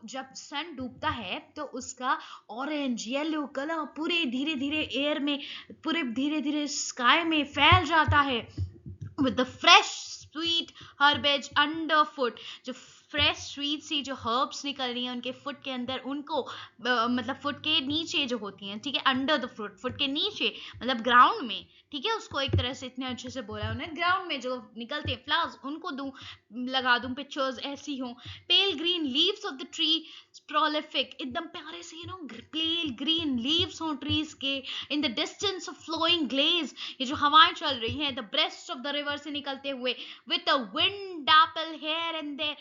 जब सन डूबता है तो उसका ऑरेंज येलो कलर पूरे धीरे धीरे एयर में, पूरे धीरे धीरे स्काई में फैल जाता है, विद द फ्रेश स्वीट हर्बेज अंडरफुट, जो फ्रेश स्वीट सी जो हर्ब्स निकल रही हैं उनके फुट के अंदर, उनको मतलब फुट के नीचे जो होती हैं, ठीक है, अंडर द फुट, फुट के नीचे मतलब ग्राउंड में, ठीक है, उसको एक तरह से इतने अच्छे से बोला उन्हें, ग्राउंड में जो निकलते हैं फ्लावर्स उनको दूं, लगा दूं पिक्चर्स ऐसी हो। Pale green leaves of the tree prolific, एकदम प्यारे से पेल ग्रीन लीव्स हो ट्रीज के, in the distance of flowing glaze, ये जो हवाएं चल रही हैं, the breast of the river से निकलते हुए, with a wind dapple here and there,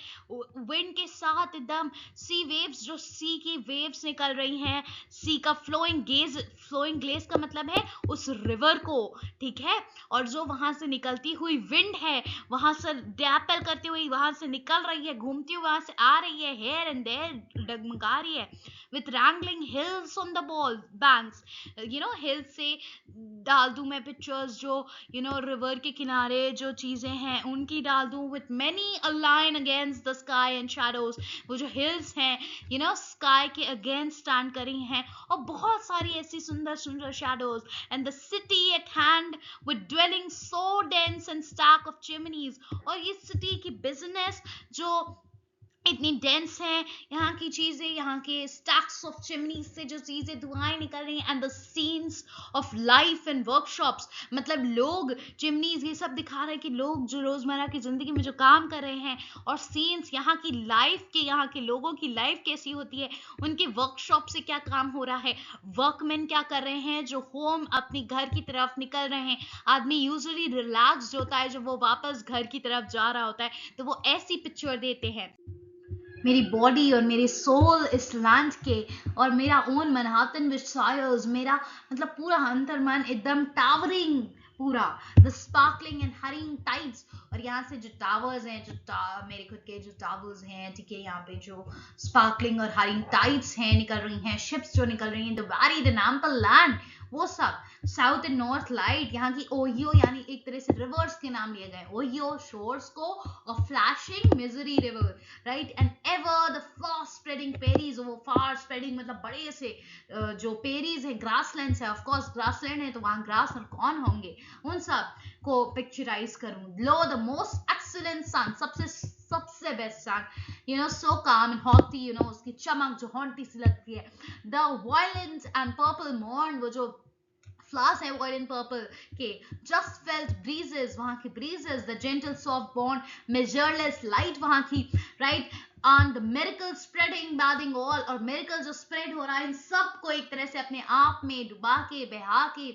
wind के साथ एकदम सी वेव्स, जो सी की वेव्स निकल रही हैं, सी का फ्लोइंग ग्लेज का मतलब है उस रिवर को, ठीक है, और जो वहां से निकलती हुई विंड है, वहां से डैपल करती हुई वहां से निकल रही है, घूमती हुई वहां से आ रही है, हेयर एंड देयर डगमगा रही है, with ranging hills on the ball banks, hill से डाल दूं मैं पिक्चर्स, जो रिवर के किनारे जो चीजें हैं उनकी डाल दूं, with many a line against the sky and shadows, वो जो हिल्स हैं स्काई के अगेंस्ट स्टैंड करी हैं, और बहुत सारी ऐसी सुंदर सुंदर shadows, and the city eight hand with dwelling so dense and stack of chimneys, और ये सिटी की बिजनेस जो इतनी डेंस है, यहाँ की चीजें, यहाँ के स्टैक्स ऑफ चिमनी से जो चीजें धुआं निकल रही हैं, and the scenes of life and workshops, मतलब लोग चिमनीज ये सब दिखा रहे हैं कि लोग जो रोजमर्रा की जिंदगी में जो काम कर रहे हैं, और सीन्स यहाँ की लाइफ के, यहाँ के लोगों की लाइफ कैसी होती है, उनके वर्कशॉप से क्या काम हो रहा है, वर्कमैन क्या कर रहे हैं, जो होम अपनी घर की तरफ निकल रहे हैं, आदमी यूजुअली रिलैक्स्ड होता है जब वो वापस घर की तरफ जा रहा होता है, तो वो ऐसी पिक्चर देते हैं। मेरी बॉडी और मेरे सोल इस लैंड के, और मेरा ओन मनहाटन विच सायर्स, मेरा मतलब पूरा अंतर मन एकदम टावरिंग, पूरा the sparkling and hurrying tides, और यहाँ से जो टावर्स हैं, मेरे खुद के जो टावर्स हैं, ठीक है, यहाँ पे जो स्पार्कलिंग और हरिंग टाइड्स हैं निकल रही हैं, शिप्स जो निकल रही हैं, द वेरी द नैम्पल लैंड, वो सब साउथ एंड नॉर्थ लाइट, यहाँ की ओहियो, यानी एक तरह से रिवर्स के नाम लिए गए, ओहियो शोर्स को, और flashing Missouri river, right, and ever the far spreading prairies, वो फार स्प्रेडिंग मतलब बड़े से जो पेरीज है, ग्रासलैंड है, ऑफ कोर्स ग्रासलैंड है तो वहां ग्रास और कौन होंगे, उन सब को पिक्चराइज करूं। लो द मोस्ट एक्सीलेंट सन, सबसे बेस्ट सन, सो काम एंड हॉटी, उसकी चमक जो हॉन्टी सी लगती है, the violent and purple morn, वो जो फ्लावर्स है वायलेंट पर्पल के, जस्ट फेल्ट ब्रीजेस, वहां की breezes, the gentle soft bond, measureless light वहां की, right, and the miracle spreading bathing all, और miracle जो spread हो रहा है इन सबको एक तरह से अपने आप में डुबा के बहा के,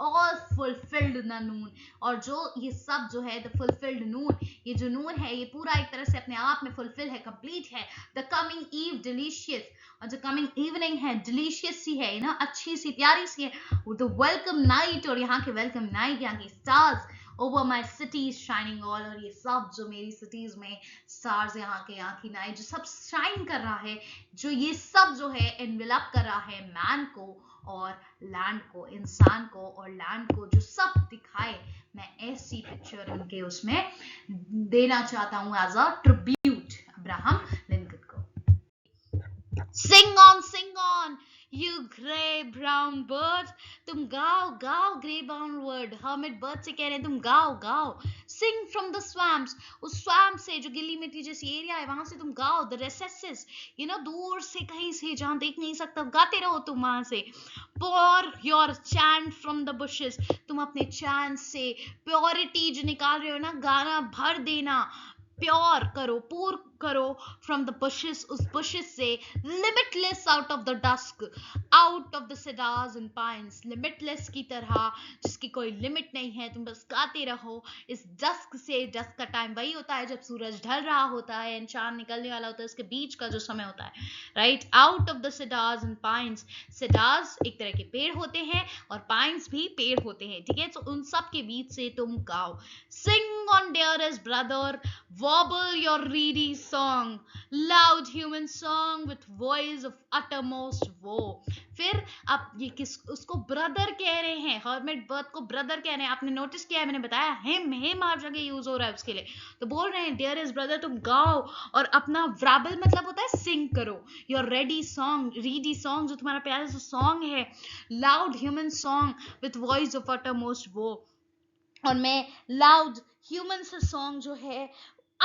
all fulfilled the noon, और जो ये सब जो है the fulfilled noon, ये जो नून है ये पूरा एक तरह से अपने आप में fulfill है, complete है, the coming eve delicious, और जो coming evening है delicious सी है अच्छी सी प्यारी सी है, the welcome night, और यहाँ के welcome night, यहाँ की stars over my cities shining all, और ये सब जो मेरी सिटीज में स्टार्स, यहाँ की नाइट जो सब शाइन कर रहा है, जो ये सब जो है एनवेलप कर रहा है मैन को और लैंड को, इंसान को और लैंड को, जो सब दिखाए, मैं ऐसी पिक्चर उनके उसमें देना चाहता हूँ as a tribute Abraham Lincoln को। Sing on, you grey brown bird, तुम गाओ गाओ, grey brown bird, hermit bird से कह रहे हैं तुम गाओ गाओ, sing from the swamps, उस swamp से जो गिल्ली मिट्टी जैसी एरिया है वहां से तुम गाओ, the recesses, दूर से कहीं से जहां देख नहीं सकता, गाते रहो तुम वहां से, pour your chant from the bushes, तुम अपने chant से प्योरिटी जो निकाल रहे हो ना, गाना भर देना, प्योर करो, पूर करो, फ्रॉम द bushes, उस bushes से, limitless out of the dusk, out of the cedars and pines, limitless की तरह जिसकी कोई लिमिट नहीं है, तुम बस गाते रहो इस डस्क से। डस्क का टाइम वही होता है जब सूरज ढल रहा होता है एंड चांद निकलने वाला होता है, उसके बीच का जो समय होता है, right, out of the cedars and pines, cedars एक तरह के पेड़ होते हैं और पाइन्स भी पेड़ होते हैं, ठीक है, तो उन सब के बीच से तुम गाओ, sing on dearest brother, warble your reedy song, loud human song with voice of uttermost woe। फिर अब ये किस, उसको ब्रदर कह रहे हैं, हर्मिट बर्ड को ब्रदर कह रहे हैं, आपने नोटिस किया है, मैंने बताया हिम हर जगह यूज हो रहा है उसके लिए, तो बोल रहे हैं डियरेस्ट ब्रदर तुम गाओ, और अपना व्राबल मतलब होता है सिंग करो, योर रीडी सॉन्ग जो तुम्हारा प्यारा सा सॉन्ग है, loud human song with voice of uttermost woe, और मैं लाउड ह्यूमन सा सॉन्ग जो है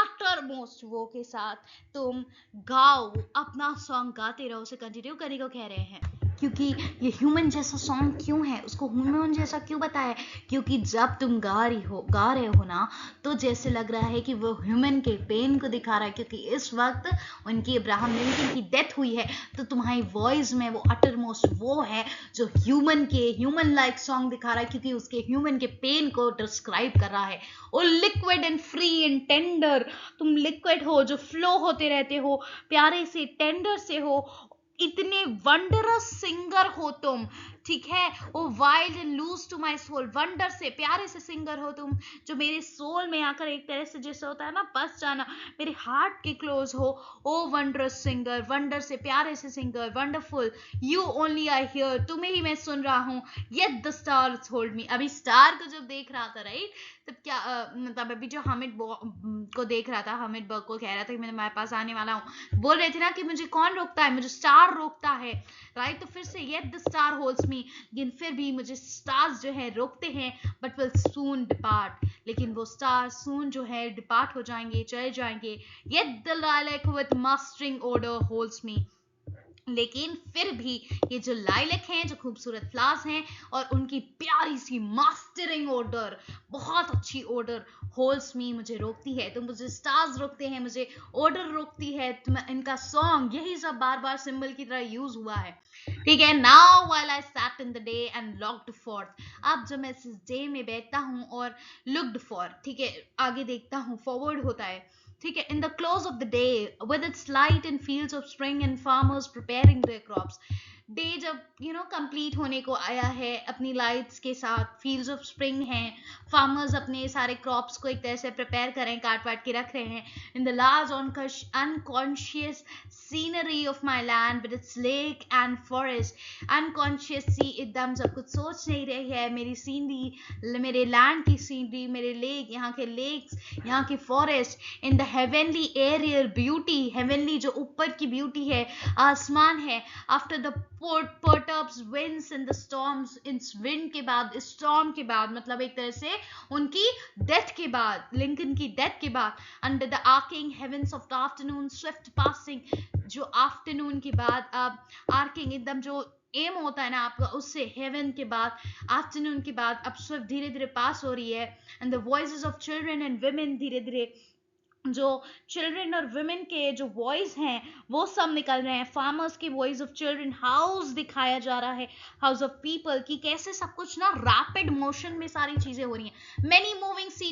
अटर मोस्ट वो के साथ तुम गाओ, अपना सॉन्ग गाते रहो, उसे कंटिन्यू करने को कह रहे हैं। क्योंकि ये ह्यूमन जैसा सॉन्ग क्यों है, उसको ह्यूमन जैसा क्यों बताया है? क्योंकि जब तुम गा रहे हो ना, तो जैसे लग रहा है कि वो ह्यूमन के पेन को दिखा रहा है। क्योंकि इस वक्त उनकी अब्राहम लिंकन की डेथ हुई है, तो तुम्हारी वॉइस में वो अटर मोस्ट वो है जो ह्यूमन लाइक सॉन्ग दिखा रहा है, क्योंकि उसके ह्यूमन के पेन को डिस्क्राइब कर रहा है। O liquid and free and tender, तुम लिक्विड हो जो फ्लो होते रहते हो, प्यारे से टेंडर से हो, इतने वंडरस सिंगर हो तुम, ठीक है। O wild and loose to my soul, wonder से प्यारे से सिंगर हो तुम, जो मेरे सोल में आकर एक तरह से जैसे होता है ना बस जाना, मेरे हार्ट के क्लोज हो। ओ वंडरस सिंगर, वंडर से प्यारे से singer, wonderful, you only I hear, तुम्हें ही मैं सुन रहा हूँ। Yet the stars hold me, अभी स्टार को जब देख रहा था राइट, तब क्या मतलब अभी जो हामिद को देख रहा था, हामिद बर्ग को कह रहा था कि मैं तुम्हारे पास आने वाला हूँ, बोल रहे थे ना कि मुझे कौन रोकता है, मुझे स्टार रोकता है, राइट। तो फिर से yet the star holds me, लेकिन फिर भी मुझे स्टार्स जो है रोकते हैं, बट विल सून डिपार्ट, लेकिन वो स्टार सून जो है डिपार्ट हो जाएंगे, चले जाएंगे। Yet the lilac with mastering odor holds me, लेकिन फिर भी ये जो लाइलैक हैं, जो खूबसूरत फ्लावर्स हैं, और उनकी प्यारी सी मास्टरिंग ऑर्डर, बहुत अच्छी ऑर्डर होल्ड्स मी, मुझे रोकती है। तो मुझे स्टार्स रोकते हैं, मुझे ऑर्डर रोकती है, तो इनका सॉन्ग यही सब बार बार सिंबल की तरह यूज हुआ है, ठीक है। Now while I sat in the day and looked for, अब जब मैं इस डे में बैठता हूँ और लुक्ड फॉर, ठीक है, आगे देखता हूँ, फॉरवर्ड होता है, ठीक है। In the close of the day with its light in fields of spring and farmers preparing there crops, day जब कंप्लीट होने को आया है अपनी लाइट्स के साथ, फील्ड्स ऑफ स्प्रिंग हैं, फार्मर्स अपने सारे क्रॉप्स को एक तरह से प्रिपेयर करें, काट वाट के रख रहे हैं, in the large unconscious scenery of my land with its lake and forest, unconscious सी, एकदम सब कुछ सोच नहीं रही है, मेरी सीनरी, मेरे लैंड की सीनरी, मेरे लेक, यहाँ के लेक्स, यहाँ के forest, in the heavenly arrear beauty, heavenly जो ऊपर की ब्यूटी है, आसमान है, after the perturbs winds in the storms, इस विंड के बाद, स्टॉर्म के बाद, मतलब एक तरह से उनकी डेथ के बाद, लिंकन की डेथ के बाद, under the arching heavens of the afternoon swift passing, जो आफ्टरनून के बाद अब आर्किंग, एकदम जो एम होता है ना आपका, उससे हेवन के बाद, आफ्टरनून के बाद अब स्विफ्ट धीरे धीरे पास हो रही है, and the voices of children and women, धीरे धीरे जो चिल्ड्रन और वुमेन के जो वॉइस हैं वो सब निकल रहे हैं, फार्मर्स की वॉइस ऑफ चिल्ड्रन, हाउस दिखाया जा रहा है, हाउस ऑफ पीपल की, कैसे सब कुछ ना रैपिड मोशन में सारी चीजें हो रही हैं, मेनी मूविंग सी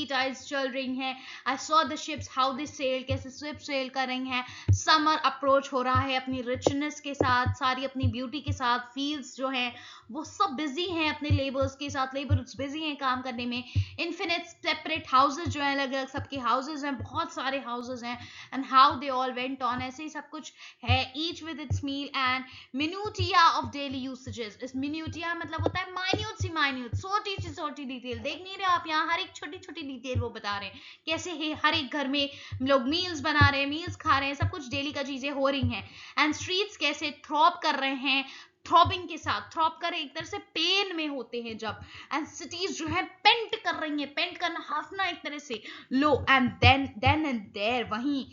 टाइड्स चल रही हैं, I saw the ships how they sell, कैसे शिप सेल कर रही हैं, समर अप्रोच हो रहा है अपनी रिचनेस के साथ, सारी अपनी ब्यूटी के साथ, फील्ड्स जो हैं वो सब बिजी हैं अपने लेबर्स के साथ, लेबर्स बिजी हैं काम करने में, इन्फिनिट सेपरेट हाउसेज जो है, अलग अलग सबके हाउसेज हैं, बहुत सारे हाउसेज हैं, and how they all went on, ऐसे ही सब कुछ है, each with its meal and minutia of daily usages, इस मिन्यूटिया मतलब होता है माइन्यूट सी माइन्यूट, छोटी सी छोटी डिटेल, देख नहीं रहे आप यहाँ, हर एक छोटी छोटी डिटेल वो बता रहे हैं, कैसे है हर एक घर में लोग मील्स बना रहे हैं, मील्स खा रहे हैं, सब कुछ डेली का चीजें हो रही हैं, एंड स्ट्रीट्स कैसे थ्रॉप कर रहे हैं, थ्रॉबिंग के साथ, थ्रॉप कर एक तरह से पेन में होते हैं जब, एंड सिटीज जो है पेंट कर रही हैं, पेंट करना, हंसना एक तरह से, lo, and then and there, वहीं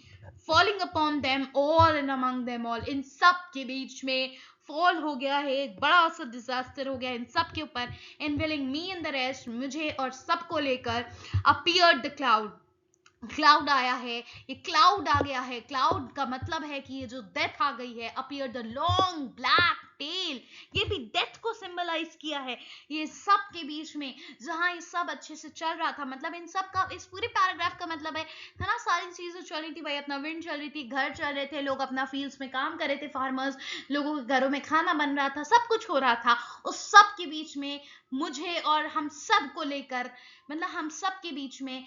falling upon them all and among them all, इन सब के बीच में फॉल हो गया है, एक बड़ा सा डिजास्टर हो गया इन सब के ऊपर, इनविलिंग मी इन द रेस्ट, मुझे और सबको लेकर अपीयर्ड द क्लाउड, क्लाउड आया है, ये क्लाउड आ गया है, क्लाउड का मतलब है कि ये जो डेथ आ गई है, appear the long black tell, ये भी डेथ को सिंबलाइज किया है, ये सब के बीच में जहां ये सब अच्छे से चल रहा था, मतलब इन सब का, इस पूरे पैराग्राफ का मतलब है ना, सारी चीजें चल रही थी भाई, अपना विंड चल रही थी, घर चल रहे थे, लोग अपना फील्ड्स में काम कर रहे थे, फार्मर्स, लोगों के घरों में खाना बन रहा था, सब कुछ हो रहा था, उस सब के बीच में मुझे और हम सब को लेकर, मतलब हम सब के बीच में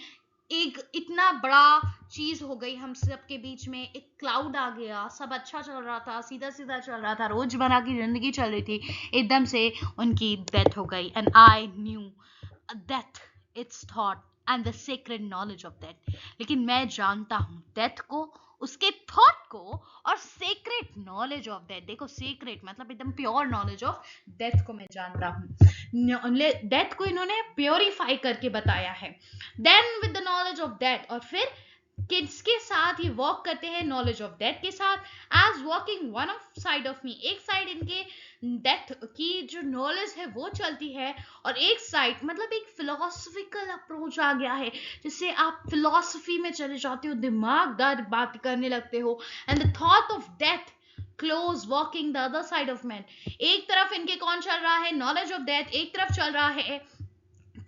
एक इतना बड़ा चीज हो गई, हम सब के बीच में एक क्लाउड आ गया, सब अच्छा चल रहा था, सीधा सीधा चल रहा था, रोजमर्रा की जिंदगी चल रही थी, एकदम से उनकी डेथ हो गई, and I knew death, it's thought and the secret knowledge of death, लेकिन मैं जानता हूं डेथ को, उसके थॉट को, और सीक्रेट नॉलेज ऑफ डेथ, देखो सीक्रेट मतलब एकदम प्योर नॉलेज ऑफ डेथ को मैं जानता हूं, डेथ को इन्होंने प्योरीफाई करके बताया है, then with the knowledge of death, और फिर किड्स के साथ ये वॉक करते हैं नॉलेज ऑफ डेथ के साथ, as walking one of side of me, एक साइड इनके डेथ की जो नॉलेज है वो चलती है, और एक साइड मतलब एक फिलोसफिकल अप्रोच आ गया है, जिससे आप फिलोसफी में चले जाते हो, दिमागदार बात करने लगते हो, and the thought of death close walking the other side of man. एक तरफ इनके कौन चल रहा है, नॉलेज ऑफ डेथ, एक तरफ चल रहा है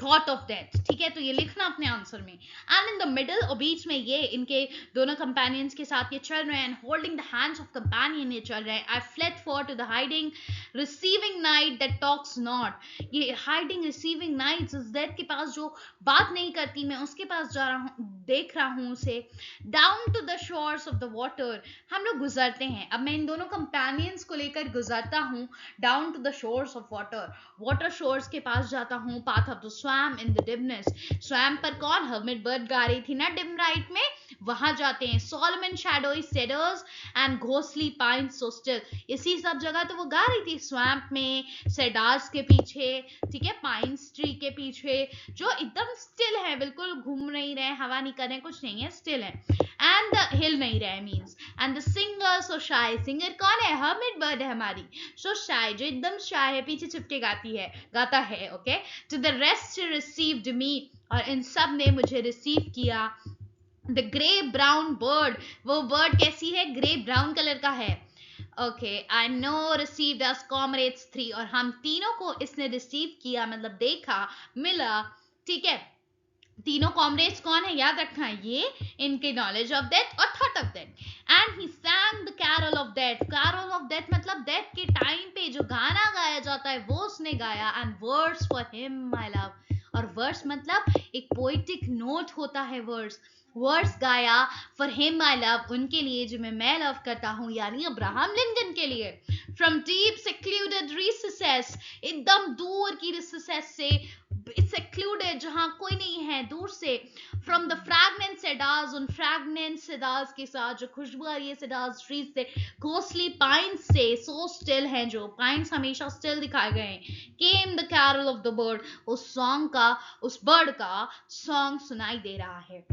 थॉट ऑफ डेथ, ठीक है, तो ये लिखना अपने आंसर में। एंड इन द मिडल और बीच में ये इनके दोनों कंपेनियंस के साथ ये चल रहे हैं, holding the hands of companion ये चल रहे हैं। I fled forth to the hiding receiving night that talks not, ये हाइडिंग रिसीविंग नाइट इस डेथ के पास जो बात नहीं करती, मैं उसके पास जा रहा हूँ, देख रहा हूँ उसे। Down to the shores of the water, हम लोग गुजरते हैं, अब मैं इन दोनों कंपेनियंस को लेकर गुजरता हूँ down to the shores of water, water shores के पास जाता हूँ, path of the swamp in the dimness, swamp पर कौन हर्मिट बर्ड गा रही थी ना डिम राइट में, वहां जाते हैं। Solemn shadowy cedars and ghostly pines so still, इसी सब जगह तो वो गा रही थी, स्वैम्प में, सेडार्स के पीछे, ठीक है, पाइन्स ट्री के पीछे, जो एकदम स्टिल है, बिल्कुल घूम नहीं रहे, हवा नहीं कर रहे, कुछ नहीं है, स्टिल है, एंड हिल नहीं रहे means. And the singer so shy, singer कौन है, हर्मिट बर्ड है हमारी, सो शाय, जो एकदम शाय है, पीछे चिपके गाता है, okay. To the rest received me, और इन सब ने मुझे रिसीव किया। द ग्रे ब्राउन बर्ड, वो बर्ड कैसी है, ग्रे ब्राउन कलर का है, okay. I know received us comrades 3, और हम तीनों को इसने रिसीव किया, मतलब देखा, मिला, ठीक है। तीनों कॉमरेड्स कौन है, याद रखना है, ये इनके नॉलेज ऑफ डेथ और thought of death. And he sang the carol of death, carol of death मतलब डेथ के टाइम पे जो गाना गाया जाता है वो उसने गाया। And words for him my love, और वर्ड्स मतलब एक पोइटिक नोट होता है, वर्ड्स गाया फॉर हिम माय लव, उनके लिए जो मैं लव करता हूँ, यानी अब्राहम लिंकन के लिए। फ्रॉम डीप सेक्लूडेड रिसेसेस, एकदम दूर की रिसेसेस से, सेक्लूडेड जहां कोई नहीं है, दूर से। फ्रॉम द फ्रैगनेंट सेडार्स, उन फ्रैगनेंट सेडार्स के साथ जो खुशबू आ रही है सेडार्स ट्रीज से, घोस्टली पाइन्स से, सो स्टिल हैं, जो पाइन्स हमेशा स्टिल दिखाए गए हैं। Came the carol of the bird, उस सॉन्ग का, उस बर्ड का सॉन्ग सुनाई दे रहा है।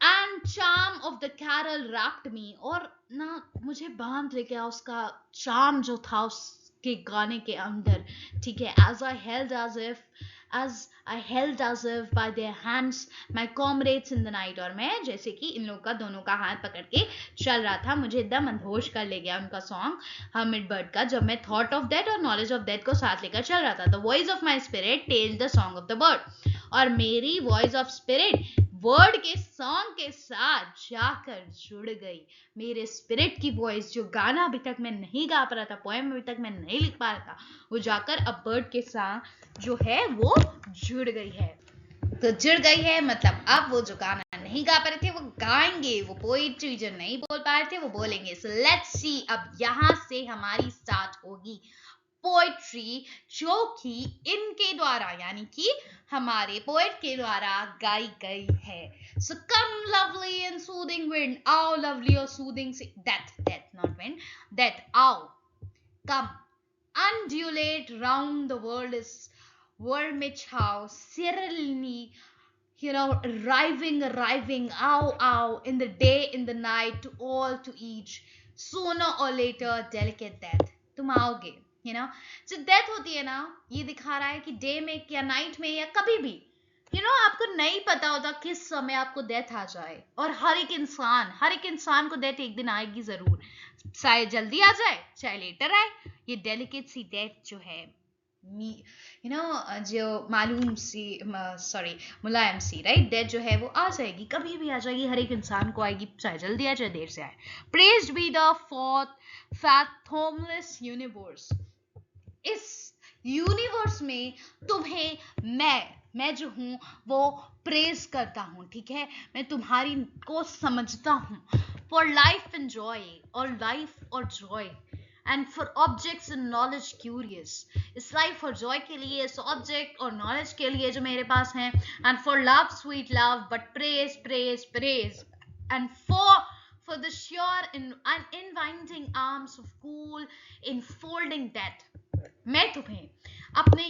And charm of the carol rapt me, और ना मुझे बांध ले गया उसका चार्म जो था उसके गाने के अंदर, ठीक है। as I held as if by their hands my comrades in the night, और मैं जैसे कि इन लोग का दोनों का हाथ पकड़ के चल रहा था, मुझे एकदम अनहोश कर ले गया उनका सॉन्ग हर्मिट बर्ड का, जब मैं थॉट ऑफ डेथ और नॉलेज ऑफ डेथ को साथ लेकर चल रहा था। The voice of my spirit tells the song of the bird, और मेरी वॉइस ऑफ स्पिरिट वर्ड के सॉन्ग के साथ जाकर जुड़ गई। मेरे स्पिरिट की वॉइस, जो गाना अभी तक मैं नहीं गा पा रहा था, पोएम अभी तक मैं नहीं लिख पा रहा था, वो जाकर अब बर्ड के साथ जो है वो जुड़ गई है। तो जुड़ गई है मतलब अब वो जो गाना नहीं गा पा रहे थे वो गाएंगे, वो पोइट्री जो नहीं बोल पा रहे थे वो बोलेंगे। सो लेट्स सी, अब यहां से हमारी स्टार्ट होगी पोएट्री, जो कि इनके द्वारा यानी कि हमारे पोएट के द्वारा गाई गई है। सो कम लवली एंड सूदिंग विंड, आओ लवली और सूदिंग से, डेथ नॉट विंड, डेथ, आओ, कम, undulate round the world is wormich how serenely, arriving, ow, in the day, in the night, to all, to each, sooner or later, delicate death, तुम आओगे, जो death होती है ना, ये दिखा रहा है कि डे में या नाइट में या कभी भी, आपको नहीं पता होता किस समय आपको डेथ आ जाए, और हर एक इंसान को डेथ एक दिन आएगी जरूर, चाहे जल्दी आ जाए चाहे लेटर आए। ये डेलिकेट सी डेथ जो है, जो मुलायम सी राइट डेथ जो है वो आ जाएगी, कभी भी आ जाएगी, हर एक इंसान को आएगी, चाहे जल्दी आए चाहे देर से आए। Praised be the fathomless universe, इस यूनिवर्स में तुम्हें मैं जो हूं वो प्रेज करता हूं, ठीक है, मैं तुम्हारी को समझता हूं। फॉर लाइफ एंड जॉय, और लाइफ और Joy, and for objects and knowledge curious, इस लाइफ और जॉय के लिए, इस ऑब्जेक्ट और नॉलेज के लिए जो मेरे पास है। And for love sweet love, but praise, and for the sure and inviting arms of cool enfolding death, मैं तुम्हें अपने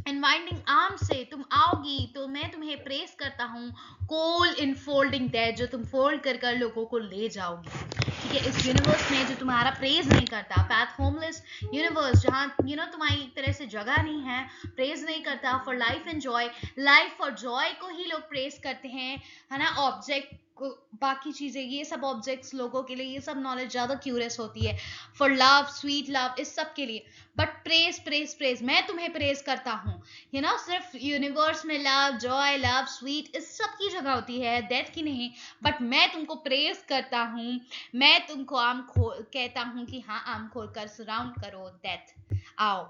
इनवाइटिंग आर्म से तुम आओगी तो मैं तुम्हें प्रेस करता हूँ, कोल इनफोल्डिंग डेथ, जो तुम फोल्ड कर कर लोगों को ले जाओगी। ठीक है, इस यूनिवर्स में जो तुम्हारा प्रेज नहीं करता, पैथ होमलेस यूनिवर्स, जहाँ तुम्हारी एक तरह से जगह नहीं है, प्रेज नहीं करता for life and Joy, life और जॉय को ही लोग प्रेज करते हैं, है ना, ऑब्जेक्ट को, बाकी चीजें, ये सब ऑब्जेक्ट्स लोगों के लिए, ये सब नॉलेज ज्यादा क्यूरियस होती है, फॉर लव, स्वीट लव, इस सब के लिए। बट प्रेज प्रेज प्रेज, मैं तुम्हें प्रेज करता हूँ, सिर्फ यूनिवर्स में लव, जॉय, लव, स्वीट, इस सब की जगह होती है, डेथ की नहीं। बट मैं तुमको प्रेज करता हूँ, मैं तुमको कहता हूँ कि हाँ, आम खोल कर सराउंड करो डेथ, आओ।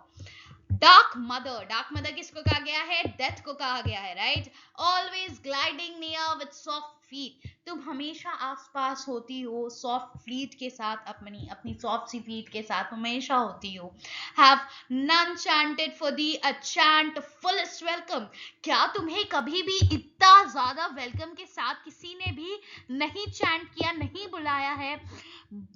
डार्क मदर किसको कहा गया है? डेथ को कहा गया है, right. Always gliding near with soft feet, तुम हमेशा आसपास होती हो सॉफ्ट फीट के साथ, अपनी सॉफ्ट सी फीट के साथ हमेशा होती हो। Have none chanted for thee a chant fullest welcome, क्या तुम्हें कभी भी इतना ज्यादा वेलकम के साथ किसी ने भी नहीं चैंट किया, नहीं बुलाया है,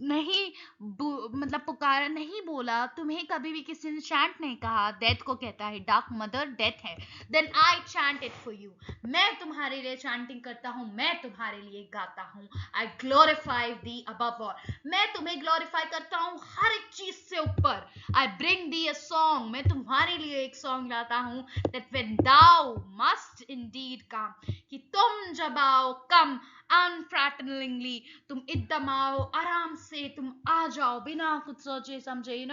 नहीं मतलब पुकारा, नहीं बोला, तुम्हें कभी भी किसी ने चैंट नहीं कहा? डेथ को कहता है, डार्क मदर डेथ है। Then I chant it for you, मैं तुम्हारे लिए चैंटिंग करता हूँ, मैं तुम्हारे लिए गाता हूँ। आई ग्लोरीफाई दी अबव ऑल, मैं तुम्हें ग्लोरीफाई करता हूँ हर एक चीज से ऊपर। I bring the a song, मैं तुम्हारे लिए एक सॉन्ग लाता हूँ, that when thou must indeed come, कि तुम जब आओ, कम अनफ्रैटनिंगली, तुम एकदम आओ, आराम से तुम आ जाओ, बिना कुछ सोचे समझे,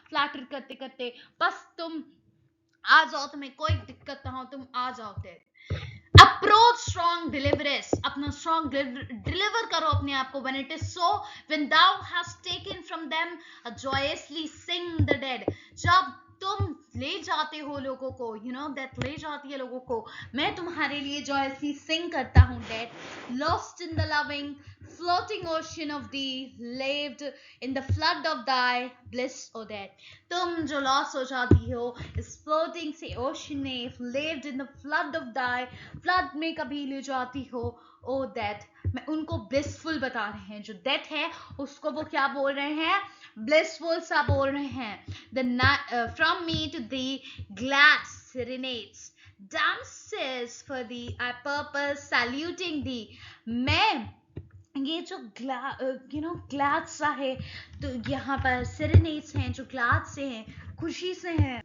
फ्लैटर करते करते, बस तुम आ जाओ, तुम्हें कोई दिक्कत ना हो, तुम आ जाओ। अप्रोच स्ट्रॉन्ग डिलीवरेस, अपना स्ट्रॉन्ग डिलीवर करो अपने आप को, when it is so, when thou has taken from them joyously sing the dead, जब तुम ले जाते हो लोगों को, डेथ ले जाती है लोगों को, मैं तुम्हारे लिए जॉयसली सिंग करता हूँ death. Lost in the loving floating ocean of thee, lived in the flood of thy bliss, O death, तुम जो लॉस हो जाती हो इस फ्लोटिंग से ओशन में, lived in the flood of thy, flood में कभी ले जाती हो, ओ डेथ। मैं उनको ब्लिसफुल बता रहे हैं, जो डेथ है उसको वो क्या बोल रहे हैं? ब्लिसफुल सा बोल रहे हैं। From me to thee glad serenades, dances for thee, I purpose saluting thee, मैं ये जो ग्लाड सा है, तो यहाँ पर सेरेनेड्स हैं जो ग्लाड से हैं, खुशी से हैं।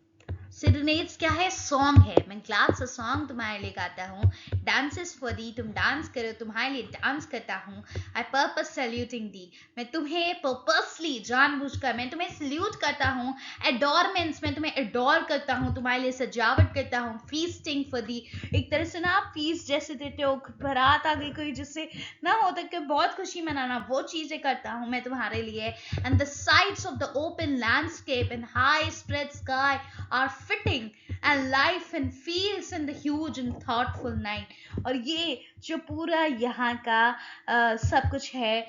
सेरेनेड्स क्या है? सॉन्ग है। मैं ग्लाड सा सॉन्ग तुम्हारे लिए गाता हूँ। डांसेस फॉर दी, तुम डांस करो, तुम्हारे लिए डांस करता हूँ। आई पर्पस सैल्यूटिंग दी, मैं तुम्हें पर्पसली, जानबूझकर मैं तुम्हें सल्यूट करता हूँ। एडोरमेंट्स, मैं तुम्हें एडोर करता हूँ, तुम्हारे लिए सजावट करता हूँ। फीस्टिंग फॉर दी, एक तरह से ना आप फीस्ट जैसे देते हो, बारात आ गई कोई जिससे ना हो तक के बहुत खुशी मनाना, वो चीजें करता हूँ मैं तुम्हारे लिए। And the sides of the open landscape and high spread sky are fitting and life and feels in the huge and thoughtful night, और ये जो पूरा यहाँ का सब कुछ है,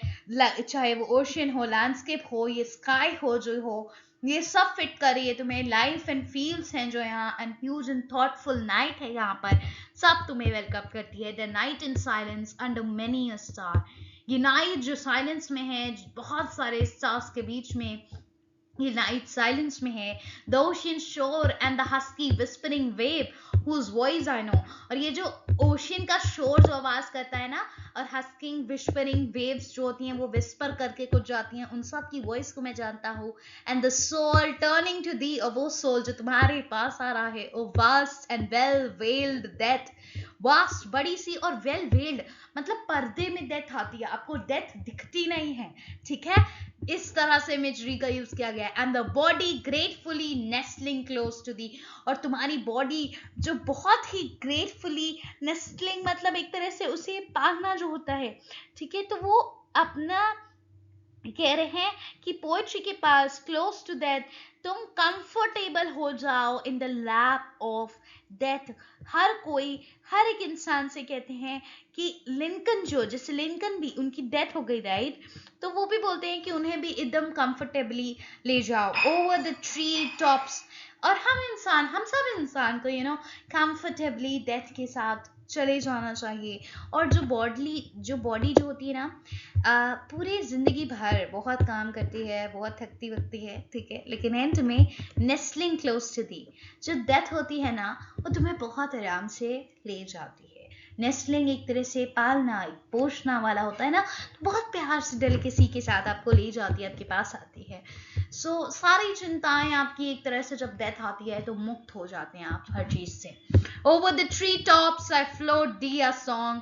चाहे वो ओशन हो, लैंडस्केप हो, ये स्काई हो जो हो, ये सब फिट कर रही है तुम्हें। लाइफ एंड फील्स हैं जो यहाँ, and huge and thoughtful night है यहाँ पर, सब तुम्हें वेलकम करती है। The night in silence under many a star, ये नाइट जो साइलेंस में है, बहुत सारे स्टार्स के बीच में, ये नाइट साइलेंस में है। द ओशियन शोर and the husky whispering wave whose voice I know, और ये जो ओशियन का शोर जो आवाज करता है ना, और हस्किंग विस्परिंग वेव्स जो होती हैं वो विस्पर करके कुछ जाती हैं, उन सब की वॉइस को मैं जानता हूँ। And the soul turning to thee, और वो सोल जो तुम्हारे पास आ रहा है, O vast and well veiled death, vast बड़ी सी और वेल वेल्ड, मतलब पर्दे में डेथ आती है, आपको डेथ दिखती नहीं है, ठीक है, इस तरह से इमेजरी का यूज किया गया है। And the body gratefully nestling close to thee, और तुम्हारी बॉडी जो बहुत ही ग्रेटफुली नेस्टलिंग, मतलब एक तरह से उसे पालना जो होता है, ठीक है, तो वो अपना कह रहे हैं कि पोएट्री के पास, क्लोज टू डेथ, तुम कंफर्टेबल हो जाओ in the lap of death. हर कोई, हर एक इंसान से कहते हैं कि लिंकन जो, जैसे लिंकन भी, उनकी डेथ हो गई, राइट, तो वो भी बोलते हैं कि उन्हें भी एकदम कंफर्टेबली ले जाओ ओवर द ट्री टॉप्स, और हम सब इंसान को कंफर्टेबली डेथ के साथ चले जाना चाहिए। और जो बॉडी जो होती है ना, पूरी जिंदगी भर बहुत काम करती है, बहुत थकती वकती है, ठीक है, लेकिन एंड में नेस्लिंग क्लोज टू दी, जो डेथ होती है ना, वो तुम्हें बहुत आराम से ले जाती है। नेस्लिंग एक तरह से पालना, एक पोषना वाला होता है ना, तो बहुत प्यार से डेलिकेसी के साथ आपको ले जाती है, आपके पास आती है। सो सारी चिंताएं आपकी एक तरह से जब डेथ आती है तो मुक्त हो जाते हैं आप हर चीज से। Over the tree tops I float दिया song।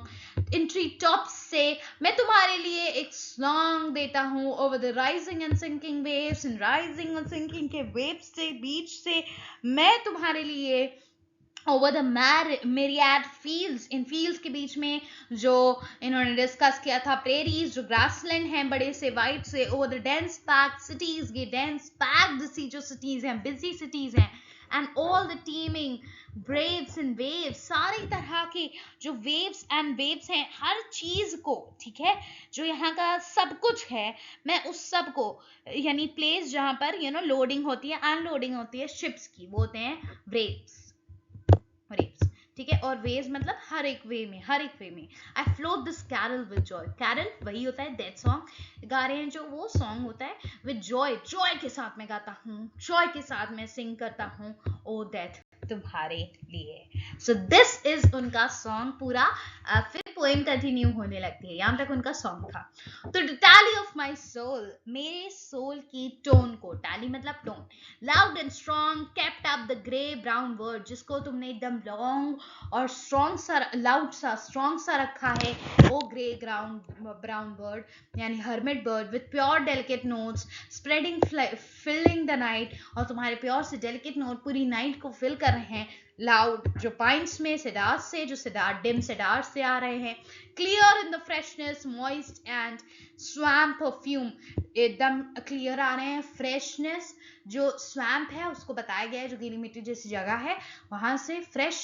इन ट्री टॉप्स से मैं तुम्हारे लिए एक सॉन्ग देता हूँ। Over the rising and sinking waves, in rising and sinking के waves से, बीच से मैं तुम्हारे लिए over the myriad fields, in fields के बीच में जो इन्होंने डिस्कस किया था, प्रेरीज जो ग्रासलैंड हैं बड़े से वाइट से, over the dense packed cities, ये डेंस पैक्ड सी जो सिटीज हैं, बिजी सिटीज हैं, and all the teeming Braves and waves, सारी तरह के जो वेव्स एंड वेव्स हैं, हर चीज को, ठीक है, जो यहाँ का सब कुछ है, मैं उस सब को, यानी प्लेस जहां पर लोडिंग होती है, अनलोडिंग होती है शिप्स की, वो होते हैं वेव्स, ठीक है। और वेव्स मतलब हर एक वे में, हर एक वे में। I float this carol with joy, carol वही होता है दैट सॉन्ग गा रहे हैं, जो वो सॉन्ग होता है विद जॉय, जॉय के साथ मैं गाता हूँ, जॉय के साथ मैं सिंग करता हूँ, ओ डेथ तुम्हारे लिए। सो दिस इज उनका सॉन्ग पूरा। फिर पोएम कंटिन्यू होने लगती है, यहां तक उनका सॉन्ग था। तो टैली ऑफ माई सोल, मेरे सोल की टोन को, टैली मतलब tone, loud and strong kept up the grey brown word, जिसको तुमने एकदम लॉन्ग और स्ट्रॉन्ग सा, लाउड सा, स्ट्रॉन्ग सा रखा है, ओ ग्रे ब्राउन बर्ड, यानी hermit bird, with pure delicate notes spreading filling the night, और तुम्हारे प्योर से डेलिकेट नोट पूरी नाइट को फिल कर रहे हैं, लाउड जो पाइन्स में सेडार से, जो सेडार डिम सेडार से आ रहे हैं, clear in the freshness moist and swamp perfume, एकदम क्लियर आ रहे हैं, फ्रेशनेस, जो स्वैम्प है उसको बताया गया है, जो गीली मिट्टी जैसी जगह है, वहां से फ्रेश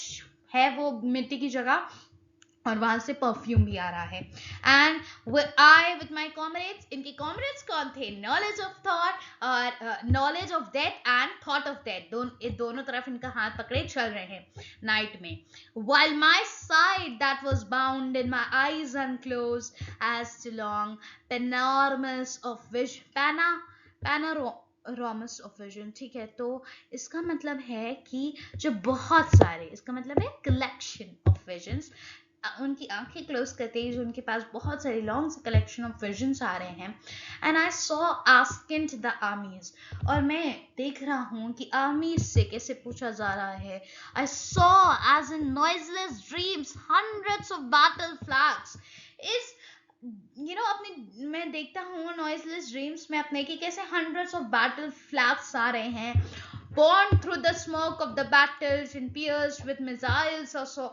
है वो मिट्टी की जगह, और वहां से परफ्यूम भी आ रहा है। And I with my comrades, इनके कॉमरेड्स कौन थे, नॉलेज ऑफ थॉट और knowledge of death and thought of death, दोनों तरफ इनका हाथ पकड़े चल रहे हैं नाइट में। while my side that was bound in my eyes unclosed as to long panoramas of vision, panoramos of vision, ठीक है। तो इसका मतलब है कि जो बहुत सारे, इसका मतलब है कलेक्शन ऑफ विजन्स, उनकी आंखें क्लोज करते ही जो उनके पास बहुत सारे लॉन्ग से कलेक्शन ऑफ विजन्स आ रहे हैं। And I saw asking the armies, और मैं देख रहा हूँ कि आर्मीज से कैसे पूछा जा रहा है। I saw as in noiseless dreams hundreds of battle flags, इस अपने मैं देखता हूँ नॉइजलेस ड्रीम्स में अपने कि कैसे हंड्रेड्स ऑफ बैटल फ्लैग्स आ रहे हैं, born through the smoke of the battles and pierced with missiles also,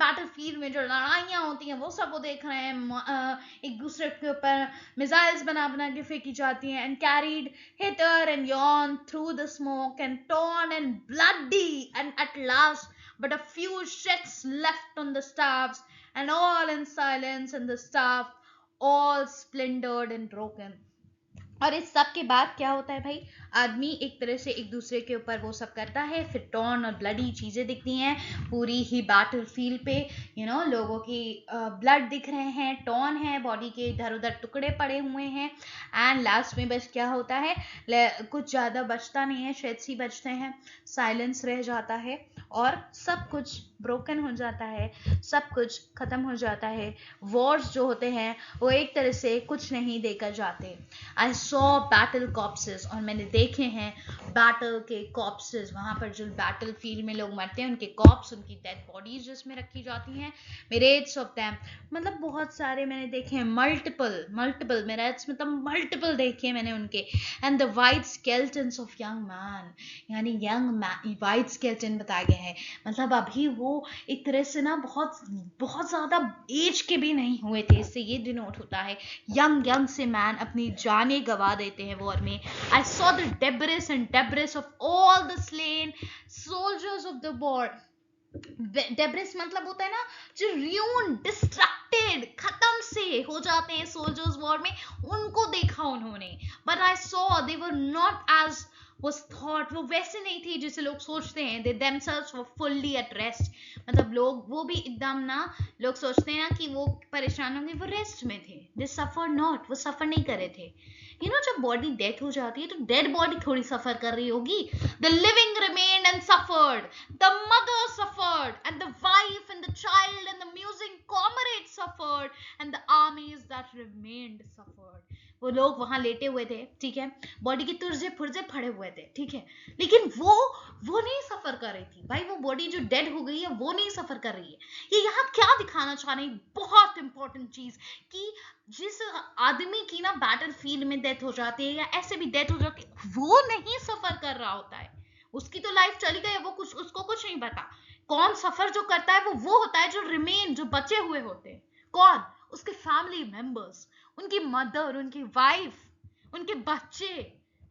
battlefield में जो लड़ाइयाँ होती हैं वो सब वो देख रहे हैं, एक दूसरे के ऊपर मिसाइल्स बना बना के फेंकी जाती हैं, and carried hither and yon through the smoke and torn and bloody, and at last but a few shreds left on the staffs, and all in silence, and the staff all splintered and broken। और इस सब के बाद क्या होता है भाई, आदमी एक तरह से एक दूसरे के ऊपर वो सब करता है, फिर टॉर्न और ब्लडी चीजें दिखती हैं पूरी ही बैटल फील्ड पे, लोगों की ब्लड दिख रहे हैं, टॉर्न है, बॉडी के इधर उधर टुकड़े पड़े हुए हैं, एंड लास्ट में बस क्या होता है, कुछ ज्यादा बचता नहीं है, शायद ही बचते हैं, साइलेंस रह जाता है, और सब कुछ ब्रोकन हो जाता है, सब कुछ खत्म हो जाता है। वॉर्स जो होते हैं वो एक तरह से कुछ नहीं देकर जाते। आई सॉ बैटल कॉप्सेस, और मैंने देखे हैं बैटल के कॉप्सेस, वहां पर जो बैटल फील्ड में लोग मरते हैं उनके कॉप्स, उनकी डेड बॉडीज जिसमें रखी जाती हैं, मिरेट्स ऑफ देम, मतलब बहुत सारे मैंने देखे हैं, मल्टीपल मिरेट्स मतलब मल्टीपल देखे मैंने उनके, and the white skeletons of young man, यानी यंग मैन वाइट स्केलेटन बताया गया है, मतलब अभी वो एक तरह से ना बहुत बहुत ज्यादा एज के भी नहीं हुए थे, इससे ये डिनोट होता है यंग से मैन अपनी जानें गवा देते हैं वॉर में। I saw the debris and debris of all the slain soldiers of the war, debris मतलब होता है ना जो रियून डिस्ट्रक्टेड खत्म से हो जाते हैं सोल्जर्स वॉर में, उनको देखा उन्होंने। But I saw they were not as was thought, वो वैसे नहीं थी जैसे लोग सोचते हैं. They themselves were fully at rest. मतलब लोग वो भी एकदम ना, लोग सोचते हैं ना कि वो परेशान होंगे, वो रेस्ट में थे. They suffered not, वो सफर नहीं कर रहे थे. जब बॉडी डेथ हो जाती है तो डेड बॉडी थोड़ी सफर कर रही होगी. The living remained and suffered. The mother suffered, and the wife and the child and the musing comrades suffered, and the armies that remained suffered. वो लोग वहां लेटे हुए थे, ठीक है, बॉडी के तुर्जे पुर्जे फड़े हुए थे, ठीक है, लेकिन वो नहीं सफर कर रही थी भाई. वो बॉडी जो डेड हो गई है वो नहीं सफर कर रही है. ये यहाँ क्या दिखाना चाह रहे हैं, बहुत इंपॉर्टेंट चीज, कि जिस आदमी की ना बैटल फील्ड में डेथ हो जाती है या ऐसे भी डेथ हो जाती है, वो नहीं सफर कर रहा होता है. उसकी तो लाइफ चली गई, वो कुछ, उसको कुछ नहीं पता. कौन सफर जो करता है वो होता है जो रिमेन, जो बचे हुए होते हैं. कौन? उसके फैमिली मेंबर्स, उनकी मदर, उनकी वाइफ, उनके बच्चे,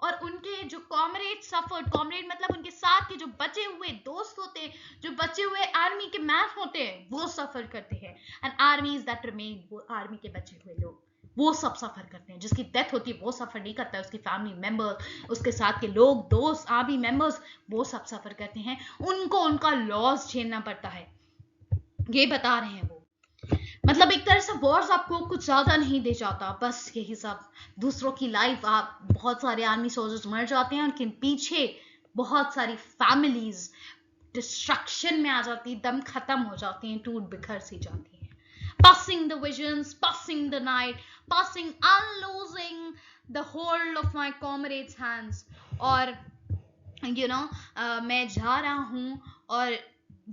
और उनके जो कॉमरेड सफर्ड. कॉमरेड मतलब उनके साथ के जो बचे हुए दोस्त होते हैं, जो बचे हुए आर्मी के मैन होते हैं, वो सफर करते हैं. एंड आर्मीज दैट रिमेन, वो आर्मी के बचे हुए लोग, वो सब सफर करते हैं. जिसकी डेथ होती है वो सफर नहीं करता है, उसकी फैमिली मेंबर, उसके साथ के लोग, दोस्त, आर्मी मेंबर्स, वो सब सफर करते हैं. उनको उनका लॉस झेलना पड़ता है. ये बता रहे हैं वो. मतलब एक तरह से वॉर्स आपको कुछ ज्यादा नहीं दे जाता, बस यही सब, दूसरों की लाइफ. आप बहुत सारे आर्मी सोल्जर्स मर जाते हैं, उनके पीछे बहुत सारी फैमिलीज डिस्ट्रक्शन में आ जाती, दम खत्म हो जाती हैं, टूट बिखर सी जाती हैं. Passing the visions, passing the night, passing, unlosing the hold of my comrades' hands. और मैं जा रहा हूँ और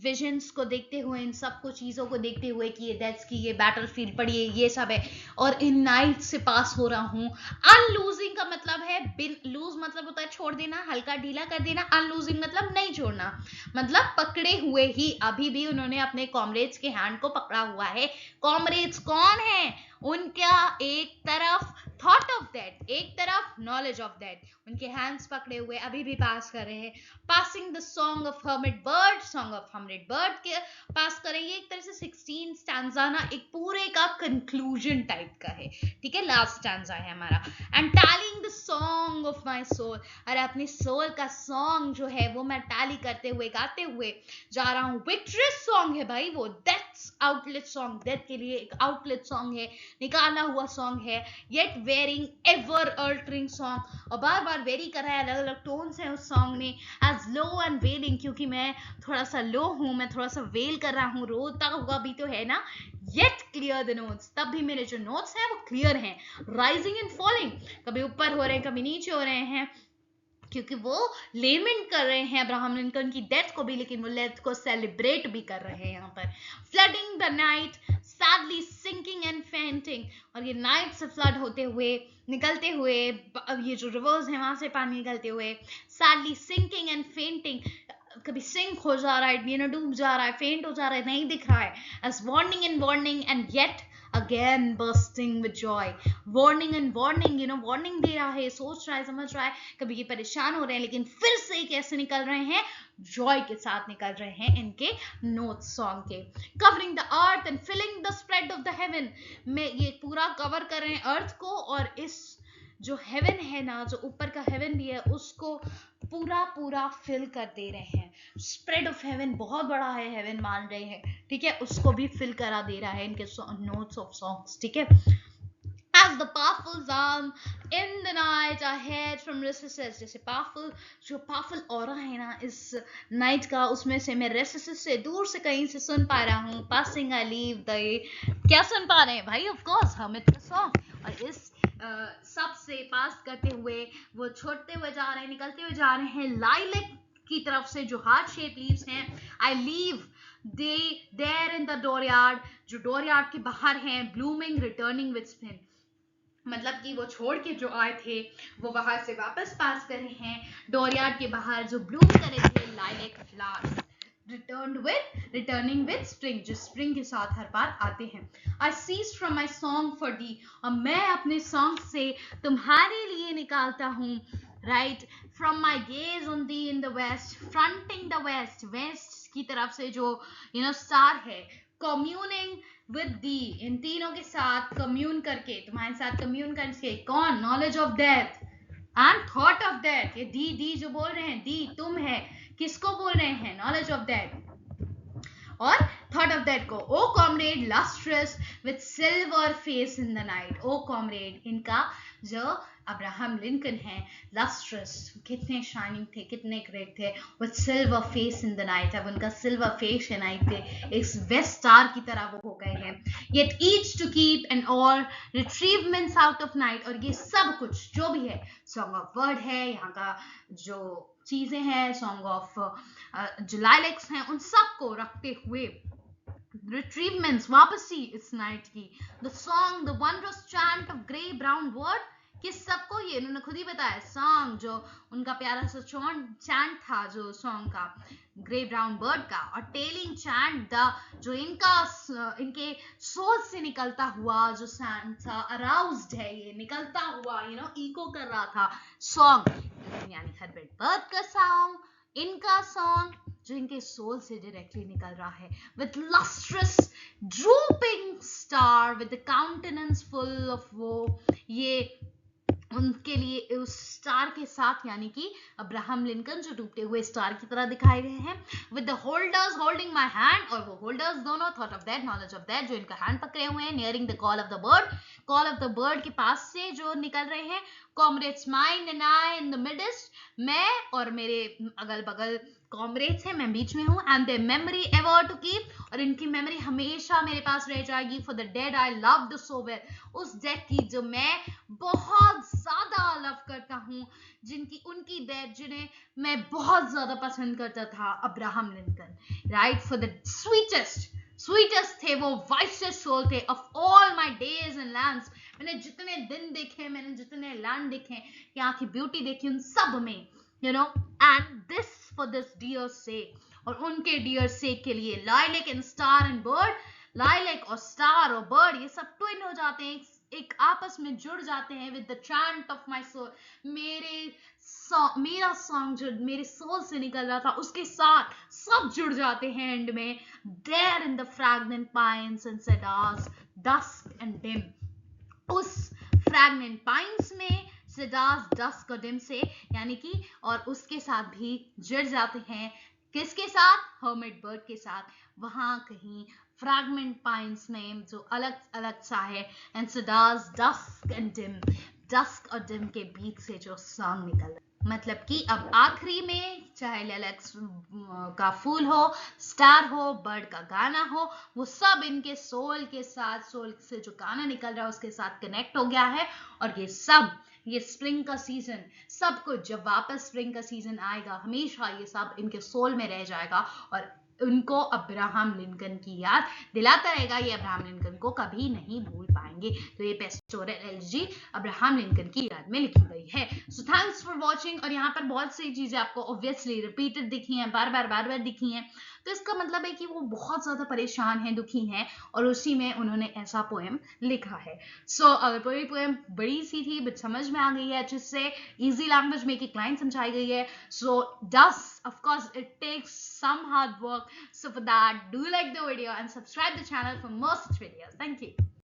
विजन्स को देखते हुए, इन सब को चीज़ों को देखते हुए कि ये डेथ्स की, ये बैटल फील्ड पड़ी है, ये सब है, और इन नाइट से पास हो रहा हूँ. अनलूजिंग का मतलब है, लूज मतलब होता है छोड़ देना, हल्का ढीला कर देना. अनलूजिंग मतलब नहीं छोड़ना, मतलब पकड़े हुए ही. अभी भी उन्होंने अपने कॉमरेड्स के हैंड को पकड़ा हुआ है. कॉमरेड्स कौन है? उनका एक तरफ थॉट ऑफ दैट, एक तरफ नॉलेज ऑफ दैट. उनके हैंड्स पकड़े हुए अभी भी पास कर रहे हैं. Passing the song of hermit bird, song of hermit bird के पास करेंगे. एक तरह से 16 स्टैंजा ना एक पूरे का कंक्लूजन टाइप का है, ठीक है, लास्ट स्टैंजा है हमारा. And telling the song of my soul. अरे अपनी सोल का सॉन्ग जो है वो मैं टैली करते हुए, गाते हुए जा रहा हूँ. विक्ट्रियस सॉन्ग है भाई वो, डेथ्स आउटलेट सॉन्ग, डेथ के लिए एक आउटलेट सॉन्ग है, निकाला हुआ सॉन्ग है. Yet varying ever altering song, और बार बार वेरी कर रहा है, अलग अलग टोन्स हैं उस सॉन्ग में. एज लो एंड वेलिंग, क्योंकि मैं थोड़ा सा लो हूँ, मैं थोड़ा सा वेल कर रहा हूँ, रोता हुआ भी तो है ना. येट क्लियर द नोट्स, तब भी मेरे जो नोट्स हैं वो क्लियर हैं. राइजिंग एंड फॉलिंग, कभी ऊपर हो रहे हैं, कभी नीचे हो रहे हैं, क्योंकि वो लेमेंट कर रहे हैं अब्राहम लिंकन की डेथ को भी, लेकिन वो डेथ को सेलिब्रेट भी कर रहे हैं यहाँ पर. Flooding the night, sadly sinking and fainting. और ये नाइट से फ्लड होते हुए, निकलते हुए, ये जो रिवर्स है वहां से पानी निकलते हुए, सैडली सिंकिंग एंड फेंटिंग, कभी सिंक हो जा रहा है, डूब जा रहा है, फेंट हो जा रहा है, नहीं दिख रहा है. As warning and yet again bursting with joy. warning and warning, warning दे रहा है, सोच रहा है, समझ रहा है, कभी ये परेशान हो रहे हैं, लेकिन फिर से कैसे निकल रहे हैं, जॉय के साथ निकल रहे हैं इनके नोट सॉन्ग के. Covering the earth and filling the spread of the heaven, में ये पूरा कवर कर रहे हैं अर्थ को, और इस जो हेवन है ना, जो ऊपर का हेवन भी है, उसको पूरा फिल कर दे रहे हैं. स्प्रेड ऑफ हेवन, बहुत बड़ा है हेवन मान रहे हैं, ठीक है, उसको भी फिल करा दे रहा है इनके नोट्स ऑफ सॉन्ग्स, ठीक है. As the powerful arm in the night ahead from recesses, जैसे powerful aura है ना इस नाइट का, उसमें से मैं recesses से, दूर से कहीं से सुन पा रहा हूँ. passing I leave the, क्या सुन पा रहे हैं भाई? of course hermit song. और इस सब से पास करते हुए वो छोड़ते हुए जा रहे हैं, निकलते हुए जा रहे हैं लाइलेक की तरफ से, जो हार्ट शेप लीव्स हैं. I leave there in the dooryard, जो डोरयार्ड के बाहर हैं. blooming returning with spring, मतलब कि वो छोड़ के जो आए थे वो वहां से वापस पास कर रहे हैं. डोरयार्ड के बाहर जो ब्लूम करे थे lilac flowers, returning with spring, जो स्प्रिंग के साथ हर बार आते हैं. I cease from my song for thee, और मैं अपने सॉन्ग से तुम्हारे लिए निकालता हूँ. Right, from my gaze on thee in the west, fronting the west, west की तरफ से जो स्टार है. कम्यूनिंग विद दी, इन तीनों के साथ कम्यून करके, तुम्हारे साथ कम्यून करके. कौन? Knowledge of death, and thought of that, ये दी जो बोल रहे हैं, दी तुम है, किसको बोल रहे हैं? नॉलेज ऑफ दैट और थॉट ऑफ दैट को। O comrade lustrous with silver face in the night, O comrade, इनका जो अब्राहम लिंकन है, लस्ट्रस, कितने शाइनिंग थे, कितने ग्रेट थे, with silver face in the night, अब उनका सिल्वर फेस है नाइट पे, एक वेस्ट स्टार की तरह वो हो गए हैं। Yet each to keep and all retrievements out of night, और ये सब कुछ जो भी है, सॉन्ग ऑफ वर्ड है, यहाँ का जो चीजें हैं, सॉन्ग ऑफ जो लाइलेक्स हैं, उन सबको रखते हुए रिट्रीवमेंट्स, वापसी इस नाइट की, the song, the wondrous chant of grey brown word, किस सबको, ये इन्होंने खुद ही बताया, सॉन्ग जो उनका प्यारा सा चैंट था, जो सॉन्ग का ग्रे ब्राउन बर्ड का, और टेलिंग चैंट द, जो इनके सोल से निकलता हुआ जो सैंड था, अराउज्ड है, ये निकलता हुआ इको कर रहा था सॉन्ग, यानी हर्बर्ट बर्ड का सॉन्ग, इनका सॉन्ग जो इनके सोल से डायरेक्टली निकल रहा है, with lustrous drooping star with the countenance full of woe, ये उनके लिए उस स्टार के साथ, यानी कि अब्राहम लिंकन जो डूबते हुए स्टार की तरह दिखाए गए हैं, with the holders holding my hand, और वो होल्डर्स दोनों, thought of that, knowledge of that, जो इनका हैंड पकड़े हुए हैं, nearing the call of the bird, call of the bird के पास से जो निकल रहे हैं, comrades mind and I in the midst, मैं और मेरे अगल बगल कॉमरेड्स हैं, मैं बीच में हूँ, and their memory ever to keep, और इनकी मेमोरी हमेशा मेरे पास रह जाएगी, for the dead I loved so well, उस डेड की जो मैं बहुत ज्यादा लव करता हूँ, उनकी डेड जिन्हें मैं बहुत ज्यादा पसंद करता था, Abraham Lincoln, right, for the sweetest थे वो, वाइसेस्ट सोल थे of all my days and lands, मैंने जितने दिन देखे, मैंने जितने लैंड देखे, यहाँ की ब्यूटी देखी, उन सब में, and this for this dear sake, और उनके डियर सेक के लिए, lilac and star and bird, lilac और स्टार और बर्ड, ये सब ट्विन हो जाते हैं, एक आपस में जुड़ जाते हैं, with the chant of my soul, मेरा सॉन्ग जो मेरे सोल से निकल रहा था, उसके साथ सब जुड़ जाते हैं एंड में, there in the fragrant pines and cedars, dusk and dim, उस फ्रैग्नेंट पाइन्स में, सेडार्स, डस्क और डिम से, यानी कि, और उसके साथ भी जुड़ जाते हैं, किसके साथ? हर्मिट बर्ड के साथ, वहां कहीं फ्रैगमेंट पाइन्स में जो अलग अलग सा है, and cedars, dusk and dim, dusk और डिम के बीच से जो सॉन्ग निकल रहा है, मतलब कि अब आखिरी में चाहे लिलैक्स का फूल हो, स्टार हो, बर्ड का गाना हो, वो सब इनके सोल के साथ, सोल से जो गाना निकल रहा है उसके साथ कनेक्ट हो गया है, और ये स्प्रिंग का सीजन, सब कुछ जब वापस स्प्रिंग का सीजन आएगा, हमेशा ये सब इनके सोल में रह जाएगा, और उनको अब्राहम लिंकन की याद दिलाता रहेगा, ये अब्राहम लिंकन को कभी नहीं भूल पाएंगे। तो ये पेस्टोरल एलिजी अब्राहम लिंकन की याद में लिखी गई है। So thanks for watching. और यहाँ पर बहुत सी चीजें आपको ऑब्वियसली रिपीटेड दिखी हैं, बार बार दिखी हैं, तो इसका मतलब है कि वो बहुत ज्यादा परेशान हैं, दुखी हैं, और उसी में उन्होंने ऐसा पोएम लिखा है। सो अगर पूरी पोएम बड़ी सी थी बट समझ में आ गई है, जिससे इजी लैंग्वेज में एक लाइन समझाई गई है, सो डस of course it takes some hard work. So for that, do like the video and subscribe the channel for more such videos. Thank you.